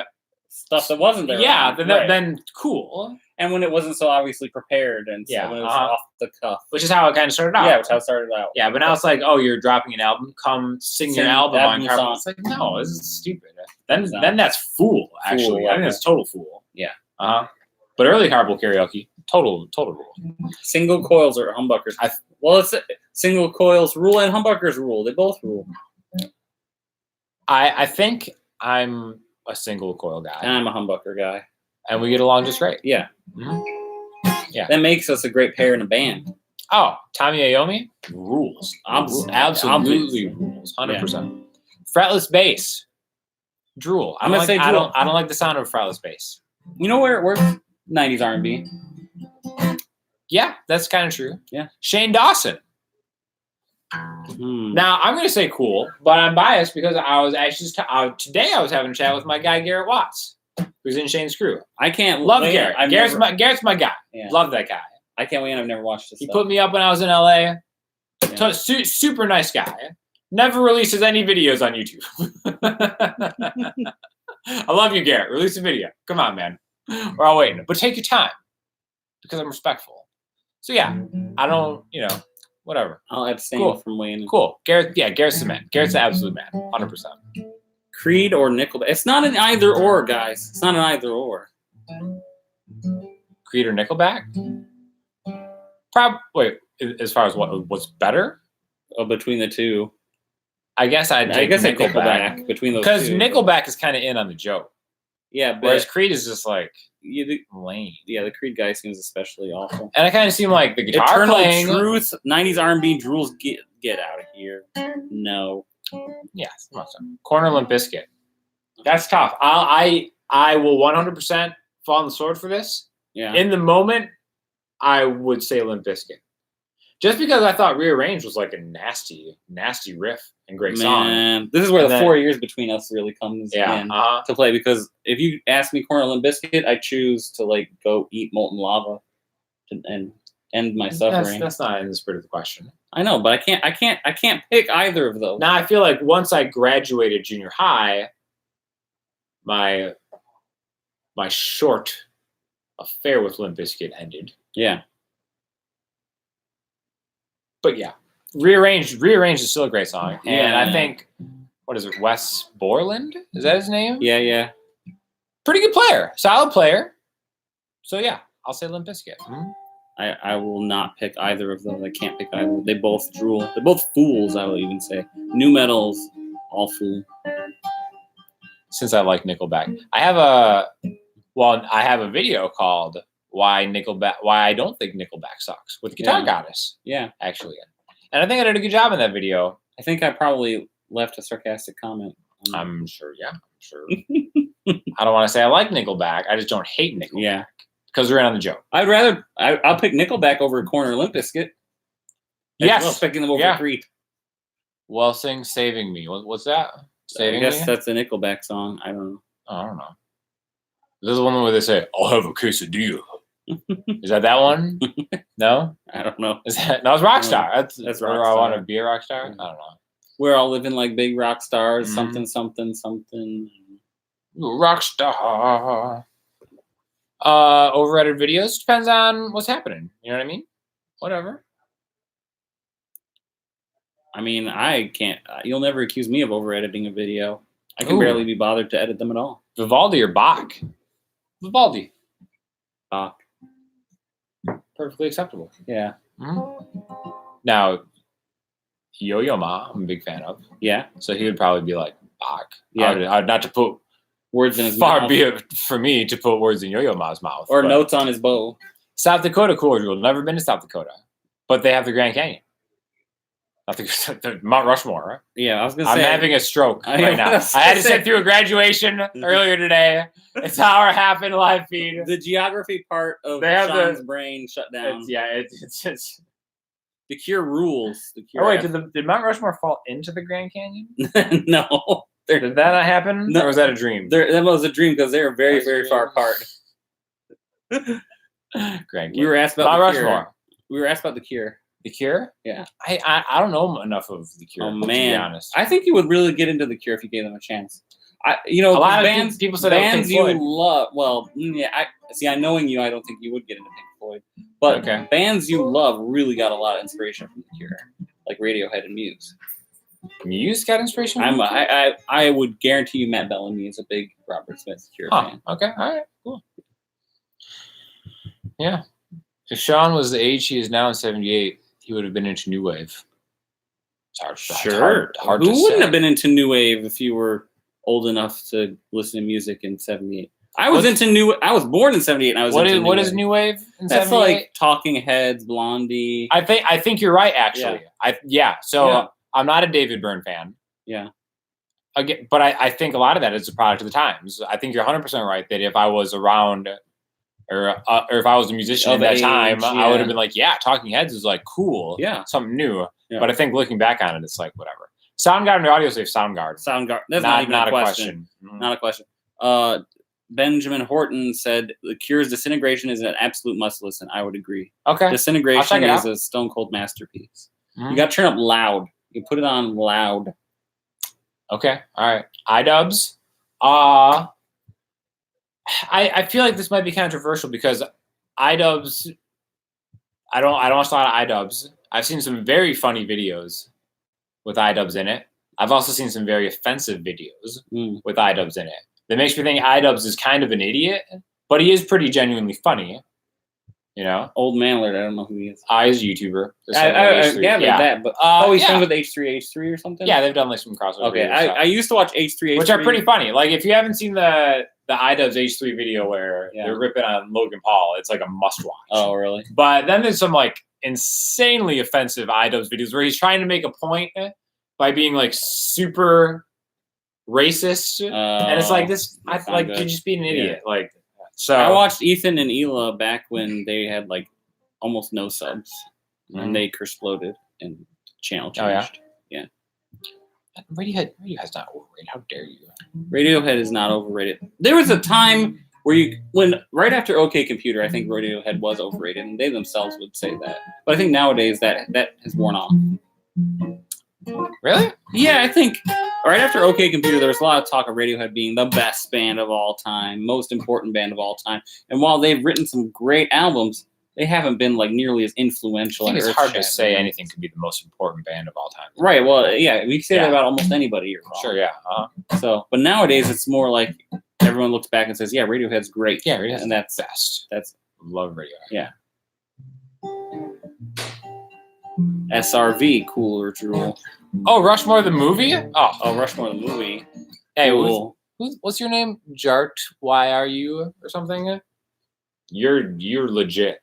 stuff that wasn't there. Yeah, then cool. And when it wasn't so obviously prepared and when it was off the cuff. Which is how it kind of started out. Yeah, which is how it started out. Yeah, but now it's like, oh, you're dropping an album, come sing your album on Carpool. It's like, no, this is stupid. Then that's fool, actually. I think that's total fool. Yeah. But early Carpool karaoke, total rule. Single coils or humbuckers. It's single coils rule and humbuckers rule. They both rule. I think I'm a single coil guy. And I'm a humbucker guy. And we get along just great. Yeah. Mm-hmm. Yeah. That makes us a great pair in a band. Oh, Tommy Iommi rules. Absolutely rules. 100%. Fretless bass. Drool. I don't like the sound of fretless bass. You know where it works? 90s R&B. Yeah, that's kind of true. Yeah. Shane Dawson. Now, I'm going to say cool, but I'm biased because I was actually today I was having a chat with my guy Garrett Watts, who's in Shane's crew. I can't love Garrett. Garrett's my guy. Yeah. Love that guy. I can't wait. I've never watched this. He put me up when I was in LA. Yeah. Super nice guy. Never releases any videos on YouTube. I love you, Garrett. Release a video. Come on, man. We're all waiting. But take your time because I'm respectful. So yeah, I don't, whatever. I'll abstain from weighing in. Cool. Garrett's the man. Garrett's the absolute man. 100%. Creed or Nickelback? It's not an either or, guys. It's not an either or. Creed or Nickelback? Wait, as far as what's better? Between the two. I guess I'd take Nickelback between those two. Because Nickelback is kind of in on the joke. Yeah, but whereas Creed is just like lame. Yeah, the Creed guy seems especially awful. And I kind of seem like the guitar playing. Truth, 90s R&B drools, get out of here. No. Yeah, Corner Limp Bizkit. That's tough. I will 100% fall on the sword for this. Yeah. In the moment, I would say Limp Bizkit. Just because I thought Rearrange was like a nasty riff and great song. This is where the 4 years between us really comes in to play. Because if you ask me Corner Limp Bizkit, I choose to go eat molten lava. And end my suffering. That's not in the spirit of the question. I know, but I can't pick either of those. Now I feel like once I graduated junior high, my short affair with Limp Bizkit ended. Yeah. But yeah, Rearranged is still a great song, and Yeah. I think what is it, Wes Borland? Is that his name? Yeah. Pretty good player, solid player. So yeah, I'll say Limp Bizkit. I will not pick either of them. I can't pick either. They both drool. They're both fools, I will even say. New metal's all fool. Since I like Nickelback, I have a video called "Why I Don't Think Nickelback Sucks" with Guitar Goddess. Yeah, actually, and I think I did a good job in that video. I think I probably left a sarcastic comment. I'm sure. Yeah, I'm sure. I don't want to say I like Nickelback. I just don't hate Nickelback. Yeah. Because we're in on the joke. I'll pick Nickelback over Corner Limp Bizkit. Yes. Well, picking them over Creed. Well, sing Saving Me. What's that? Saving I guess Me? that's a Nickelback song. I don't know. Oh, I don't know. This is the one where they say, I'll have a quesadilla. Is that one? No? I don't know. Is that? No, it's Rockstar. That's where Rockstar. I want to be a rock star. I don't know. We're all living like big rock stars. Something. Rock star. Overrated videos depends on what's happening. You know what I mean? Whatever. I mean, I can't. You'll never accuse me of over editing a video. I can Ooh. barely be bothered to edit them at all. Vivaldi or Bach? Vivaldi. Bach. Perfectly acceptable. Yeah. Now, Yo-Yo Ma, I'm a big fan of. Yeah. So he would probably be like Bach. Yeah. I'd not to put words in his far mouth. be it for me to put words in Yo-Yo Ma's mouth. Or notes on his bow. South Dakota, cool rule. Never been to South Dakota, but they have the Grand Canyon. Not the Mount Rushmore, right? Yeah, I was gonna say. I'm having a stroke right now. was I had to gonna sit through a graduation earlier today. It's an hour and a half in live feed. The geography part of They have Sean's brain shut down. It's The Cure rules. The Cure. Oh wait, did Mount Rushmore fall into the Grand Canyon? No. Did that not happen? No. Or was that a dream? That was a dream because they're very, very far apart. Grand Canyon. We were asked about Mount the Cure. Rushmore. We were asked about the Cure. The Cure? Yeah. I don't know enough of the Cure. Oh To be man, honest. I think you would really get into the Cure if you gave them a chance. A lot of people said bands Pink Floyd. you love. Well, yeah. Knowing you, I don't think you would get into Pink Floyd. But bands you love really got a lot of inspiration from the Cure, like Radiohead and Muse. Muse got inspiration. I would guarantee you Matt Bellamy is a big Robert Smith Cure fan. Okay, all right, cool. Yeah, if Sean was the age he is now in '78, he would have been into new wave. It's hard Who to wouldn't say. have been into new wave if you were old enough to listen to music in '78? I was born in '78. And I was. What is new wave in That's 78? like Talking Heads, Blondie. I think you're right. Actually, So I'm not a David Byrne fan. Yeah. Again, but I think a lot of that is a product of the times. I think you're 100% right that if I was around, or if I was a musician at that time, I would have been like, Talking Heads is like cool, something new. Yeah. But I think looking back on it, it's like whatever. Soundgarden or Audio Slave, Soundgarden. That's not a question. Not a question. Benjamin Horton said the Cure's Disintegration is an absolute must listen. I would agree. Okay. Disintegration is a stone cold masterpiece. You got to turn up loud. You put it on loud. Okay. All right. iDubbbz. I feel like this might be controversial because iDubbbz. I don't watch a lot of iDubbbz. I've seen some very funny videos with iDubbbz in it. I've also seen some very offensive videos with iDubbbz in it. That makes me think iDubbbz is kind of an idiot, but he is pretty genuinely funny. You know? Old Manlard, I don't know who he is. He's a YouTuber. I gathered that, but he's friends with H3H3 or something? Yeah, they've done like some crossover videos. I used to watch H3H3. Which are pretty funny. Like, if you haven't seen the iDubbbz H3 video where they're ripping on Logan Paul, it's like a must-watch. Oh, really? But then there's some, like, insanely offensive iDubbbz videos where he's trying to make a point by being, like, super racist. And it's like, you're just being an idiot. Yeah. Like, so I watched Ethan and Ela back when they had, like, almost no subs. And they exploded and channel changed. Yeah. Radiohead's not overrated. How dare you? Radiohead is not overrated. There was a time right after OK Computer, I think Radiohead was overrated, and they themselves would say that. But I think nowadays that has worn off. Really? Yeah, I think right after OK Computer, there was a lot of talk of Radiohead being the best band of all time, most important band of all time. And while they've written some great albums, they haven't been like nearly as influential. I think it's hard to say anything could be the most important band of all time. Right. Well, yeah, we can say that about almost anybody. You're wrong. Sure. Yeah. So, but nowadays it's more like everyone looks back and says, "Yeah, Radiohead's great." Yeah, Radiohead's and that's best. That's love Radiohead. Yeah. SRV, cooler drool. Oh, Rushmore the movie? Oh, Rushmore the movie. Hey, cool. What's your name? Jart? Why are you or something? You're legit.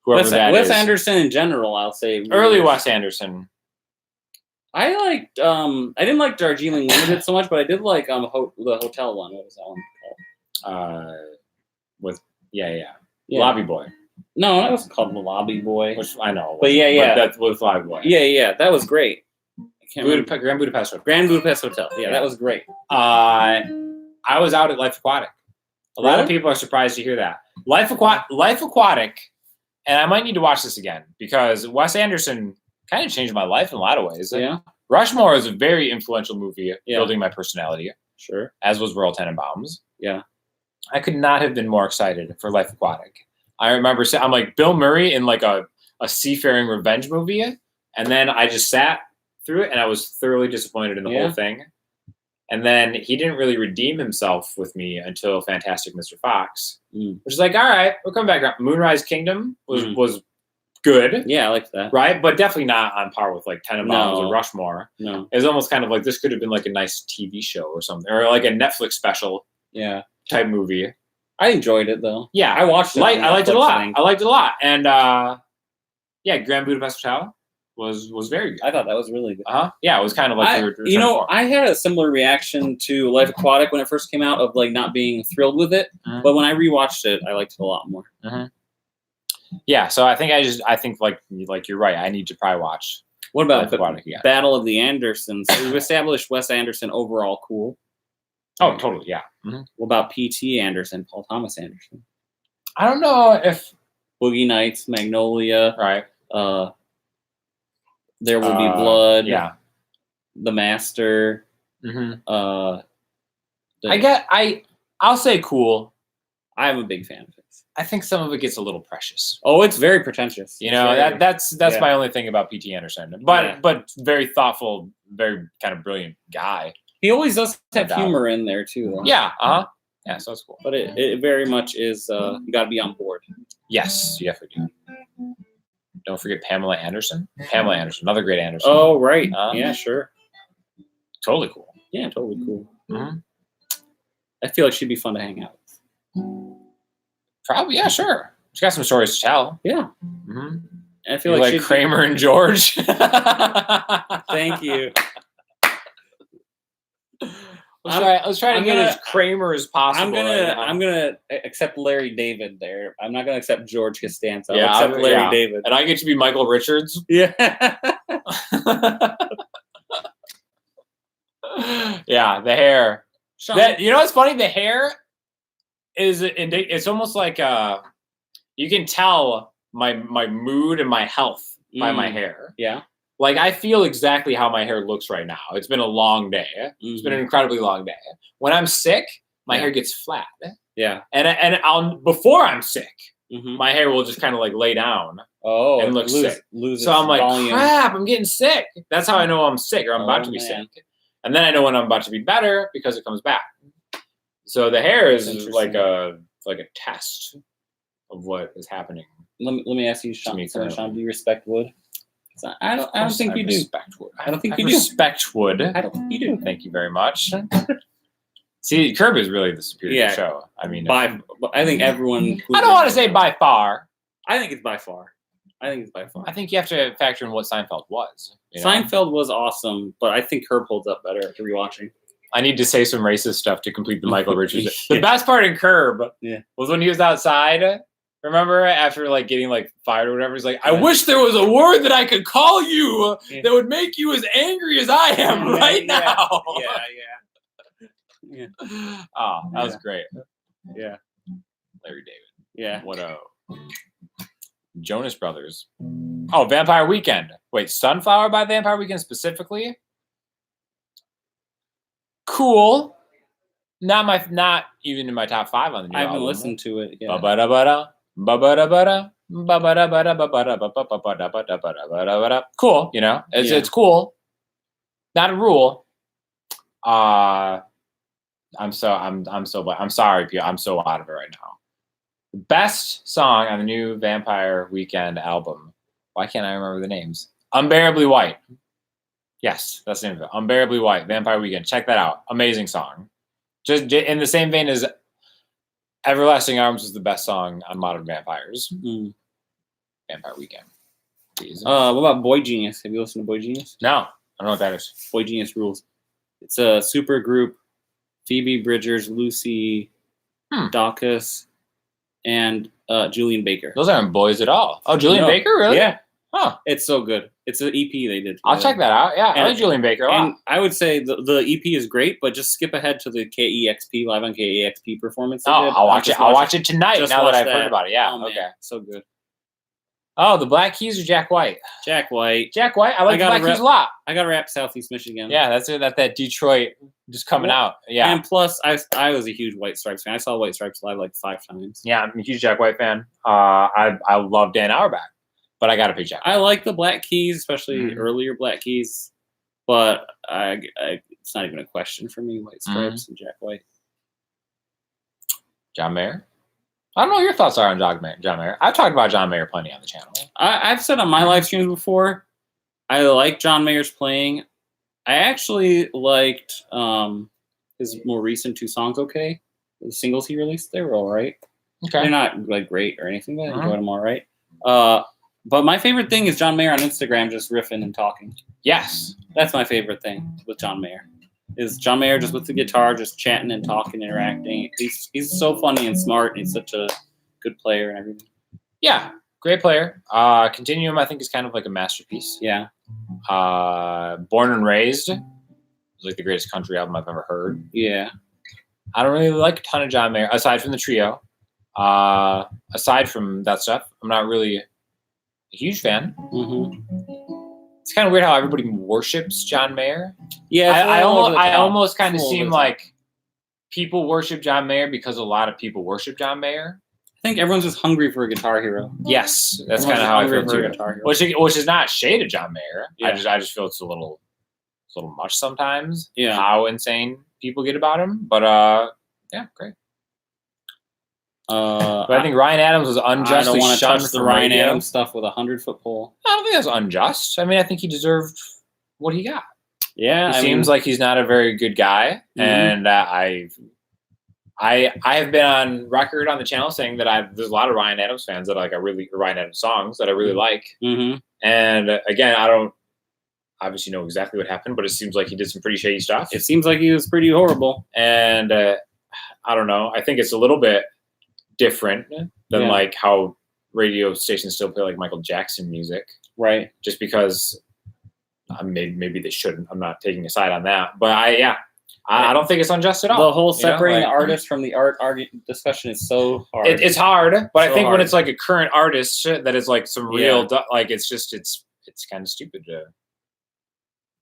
Whoever Wes Anderson in general, I'll say. Early Wes Anderson. I didn't like Darjeeling Limited so much, but I did like the hotel one. What was that one called? Lobby Boy. No, that wasn't called The Lobby Boy. Which I know. But yeah. That was Lobby Boy. Yeah, that was great. Grand Budapest Hotel. Grand Budapest Hotel. Yeah, that was great. I was out at Life Aquatic. A lot of people are surprised to hear that. Life Aquatic, and I might need to watch this again because Wes Anderson kind of changed my life in a lot of ways. Yeah. Rushmore is a very influential movie, building my personality. Sure. As was Royal Tenenbaums. Yeah. I could not have been more excited for Life Aquatic. I remember I'm like Bill Murray in like a seafaring revenge movie, and then I just sat through it, and I was thoroughly disappointed in the whole thing. And then he didn't really redeem himself with me until Fantastic Mr. Fox, which is like, all right, we'll come back. Moonrise Kingdom was good. Yeah, I liked that. Right, but definitely not on par with like Tenenbaums or Rushmore. No, it was almost kind of like this could have been like a nice TV show or something, or like a Netflix special. Yeah, type movie. I enjoyed it though. Yeah, I watched it. I liked it a lot. I liked it a lot, and Grand Budapest Hotel was very good. I thought that was really good. Yeah, it was kind of like I had a similar reaction to Life Aquatic when it first came out, of like not being thrilled with it, but when I rewatched it, I liked it a lot more. Yeah, so I think like you're right. I need to probably watch. What about Battle of the Andersons? We've established Wes Anderson overall cool. Oh, totally. Yeah. What about P.T. Anderson, Paul Thomas Anderson? I don't know if Boogie Nights, Magnolia, right? There Will Be Blood. Yeah. The Master. I'll say cool. I'm a big fan of it. I think some of it gets a little precious. Oh, it's very pretentious. You know, that's my only thing about P.T. Anderson. But very thoughtful, very kind of brilliant guy. He always does have humor in there too, though. Yeah. Yeah, so that's cool. But it very much is you gotta be on board. Yes, you definitely do. Don't forget Pamela Anderson. Pamela Anderson, another great Anderson. Oh, right. Yeah, sure. Totally cool. Yeah, totally cool. I feel like she'd be fun to hang out with. Probably, yeah, sure. She's got some stories to tell. Yeah. And I feel like Kramer and George. Thank you. Let's try to get as Kramer as possible. I'm gonna accept Larry David there. I'm not gonna accept George Costanza. I'll accept Larry David. And I get to be Michael Richards. Yeah. Yeah, the hair. You know what's funny? The hair it's almost like you can tell my mood and my health by my hair. Yeah. Like, I feel exactly how my hair looks right now. It's been a long day. It's been an incredibly long day. When I'm sick, my hair gets flat. Yeah. And before I'm sick, my hair will just kind of like lay down and look sick. So I'm like, crap, I'm getting sick. That's how I know I'm sick or I'm about to be sick. And then I know when I'm about to be better because it comes back. So the hair is like a test of what is happening. Let me ask you, Sean, do you respect wood? I don't think you do. I don't think you do. Respect wood. I don't think you do. Thank you very much. See, Curb is really the superior show. I mean, I think everyone. I don't want to say by far. I think it's by far. I think you have to factor in what Seinfeld was. Seinfeld was awesome, but I think Curb holds up better after rewatching. I need to say some racist stuff to complete the Michael Richards. The best part in Curb was when he was outside. Remember, after like getting like fired or whatever, he's like, "I wish there was a word that I could call you that would make you as angry as I am right now." Yeah. Oh, that was great. Yeah. Larry David. Yeah. What a Jonas Brothers. Oh, Vampire Weekend. Wait, Sunflower by Vampire Weekend specifically? Cool. Not even in my top 5 on the new I haven't album. listened to it yet. Ba-ba-da-ba-da, ba-ba-da-ba-da, ba-ba-da-ba-da, ba-ba-da-ba-da-ba-da-ba-da-ba-da. Cool, you know? It's cool. Not a rule. I'm sorry, Pio. I'm so out of it right now. The best song on the new Vampire Weekend album. Why can't I remember the names? Unbearably White. Yes, that's the name of it. Unbearably White, Vampire Weekend. Check that out. Amazing song. Just in the same vein as Everlasting Arms was the best song on Modern Vampires. Vampire Weekend. What about Boy Genius? Have you listened to Boy Genius? No, I don't know what that is. Boy Genius rules. It's a super group. Phoebe Bridgers, Lucy, Dacus, and Julian Baker. Those aren't boys at all. Oh, Julian Baker? Really? Yeah. Huh. It's so good. It's an EP they did. I'll check that out. Yeah, I like Julian Baker a lot. And I would say the EP is great, but just skip ahead to the KEXP, Live on KEXP performance. I'll watch it. I'll watch it tonight now that I've heard about it. Yeah, oh, okay. Man, so good. Oh, the Black Keys or Jack White? Jack White. Jack White. I like the Black Keys a lot. I got to rap Southeast Michigan. Yeah, that's it. That Detroit just coming out. Yeah. And plus, I was a huge White Stripes fan. I saw White Stripes live like 5 times. Yeah, I'm a huge Jack White fan. I love Dan Auerbach, but I got to pick Jack White. I like the Black Keys, especially earlier Black Keys, but it's not even a question for me. White Stripes and Jack White. John Mayer? I don't know what your thoughts are on John Mayer. I've talked about John Mayer plenty on the channel. I've said on my live streams before, I like John Mayer's playing. I actually liked his more recent 2 songs, okay? The singles he released, they were all right. Okay. They're not like great or anything, but I enjoyed them all right. But my favorite thing is John Mayer on Instagram just riffing and talking. Yes. That's my favorite thing with John Mayer. Is John Mayer just with the guitar, just chatting and talking, interacting. He's so funny and smart, and he's such a good player and everything. Yeah, great player. Continuum, I think, is kind of like a masterpiece. Yeah. Born and Raised is like the greatest country album I've ever heard. Yeah. I don't really like a ton of John Mayer, aside from the trio. Aside from that stuff, I'm not really a huge fan. It's kind of weird how everybody worships John Mayer. Yeah, I almost kind of seem like people worship John Mayer because a lot of people worship John Mayer. I think everyone's just hungry for a guitar hero. Yes, that's kind of how I feel too. Which is not shade of John Mayer. Yeah. I just feel it's a little much sometimes. Yeah, how insane people get about him. But yeah, great. But I think Ryan Adams was unjustly shunned. I don't want to touch the Ryan Adams stuff with a 100-foot pole. I don't think that's unjust. I mean, I think he deserved what he got. Yeah, he seems like he's not a very good guy, and I have been on record on the channel saying that there's a lot of Ryan Adams fans that Ryan Adams songs that I really like. And again, I don't obviously know exactly what happened, but it seems like he did some pretty shady stuff. It seems like he was pretty horrible, and I don't know. I think it's a little bit different than like how radio stations still play like Michael Jackson music, right? Just because maybe they shouldn't. I'm not taking a side on that, but I don't think it's unjust at all. The whole separating the artist from the art discussion is so hard. It's hard, but I think when it's like a current artist that is like some real like it's kind of stupid to.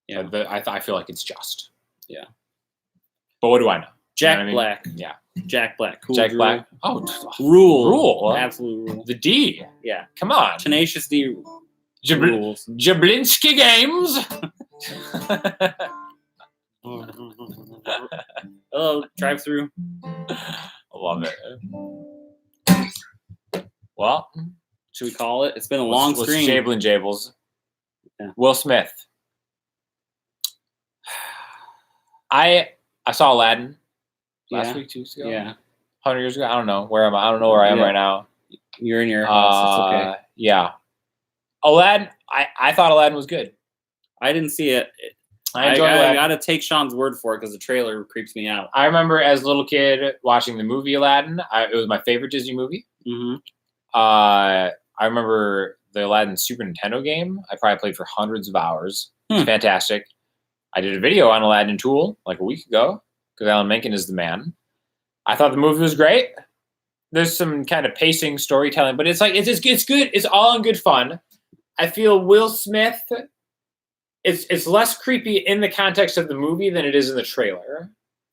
Yeah, but I feel like it's just. Yeah. But what do I know? Jack Black. Yeah. Jack Black. Cool. Jack Black. Oh, Rule. Absolute rule. The D. Yeah. Come on. Tenacious D. Rules. Jablinski Games. Oh, drive through. I love it. Well, should we call it? It's been a long stream. Jablin Jables. Yeah. Will Smith. I saw Aladdin last week, 2 weeks ago. Yeah. 100 years ago. I don't know where I don't know where I am right now. You're in your house. It's okay. Yeah. Aladdin. I thought Aladdin was good. I didn't see it. I enjoyed Aladdin. I gotta take Sean's word for it because the trailer creeps me out. I remember as a little kid watching the movie Aladdin. It was my favorite Disney movie. I remember the Aladdin Super Nintendo game. I probably played for hundreds of hours. Fantastic. I did a video on Aladdin Tool like a week ago because Alan Menken is the man. I thought the movie was great. There's some kind of pacing, storytelling, but it's like it's good. It's all in good fun. I feel Will Smith. It's less creepy in the context of the movie than it is in the trailer.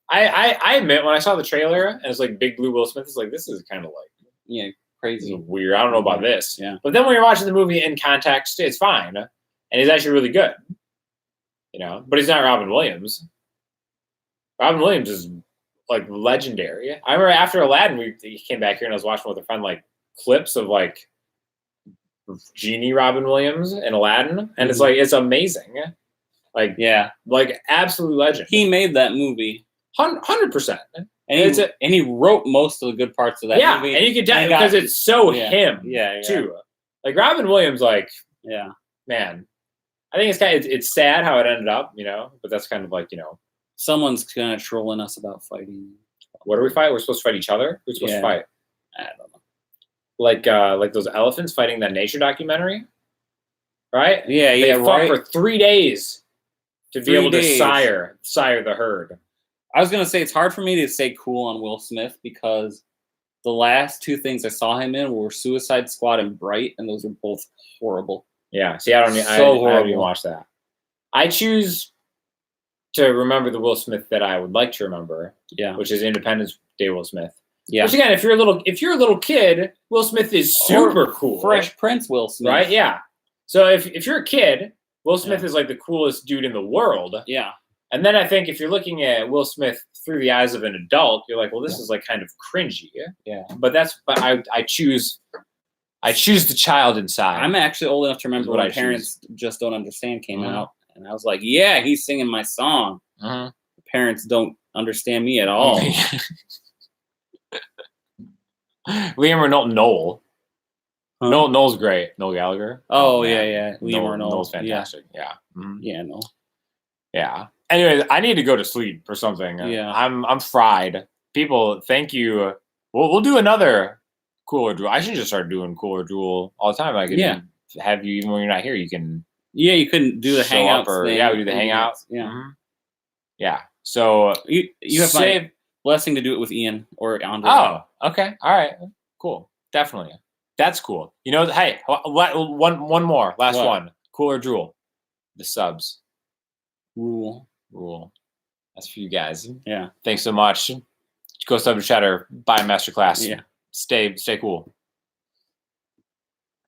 I admit when I saw the trailer and it's like big blue Will Smith, it's like this is kind of like this is crazy. weird. I don't know about this. Yeah. But then when you're watching the movie in context, it's fine, and he's actually really good. But he's not Robin Williams. Robin Williams is like legendary. I remember after Aladdin, he came back here and I was watching with a friend like clips of like Genie Robin Williams and Aladdin, and it's like it's amazing. Like absolute legend. He made that movie 100%, and he wrote most of the good parts of that movie. And you can tell because it's so him too. Like Robin Williams, like man, I think it's sad how it ended up, but that's kind of like someone's kind of trolling us about fighting. What do we fight? We're supposed to fight each other. Who's supposed to fight? I don't know. Like those elephants fighting that nature documentary, right? Yeah, they fought for 3 days to be able to sire the herd. I was gonna say it's hard for me to stay cool on Will Smith because the last two things I saw him in were Suicide Squad and Bright, and those are both horrible. Yeah, see, I haven't even watched that. I choose to remember the Will Smith that I would like to remember. Yeah, which is Independence Day Will Smith. Yeah. Which again, if you're a little kid, Will Smith is super cool. Fresh Prince Will Smith. Right? Yeah. So if you're a kid, Will Smith is like the coolest dude in the world. Yeah. And then I think if you're looking at Will Smith through the eyes of an adult, you're like, well, this is like kind of cringy. Yeah. But I choose the child inside. I'm actually old enough to remember when Parents Just Don't Understand came out. And I was like, yeah, he's singing my song. The parents don't understand me at all. Liam Reynolds, Noel. Noel's great. Noel Gallagher. Oh, yeah. Liam Reynolds. Noel's fantastic. Yeah. Yeah, Noel. Yeah. Anyways, I need to go to sleep or something. Yeah. I'm fried. People, thank you. We'll do another Cooler Drool. I should just start doing Cooler Drool all the time. I could have you, even when you're not here, you can. Yeah, you couldn't do the hangouts. We do the hangouts. Yeah. Yeah. So you have my blessing to do it with Ian or Andre. Oh, okay. All right. Cool. Definitely. That's cool. Hey, one more. Last one. Cooler Drool. The subs. Rule. That's for you guys. Yeah. Thanks so much. Go sub to Cheddar. Buy MasterClass. Yeah. Stay cool.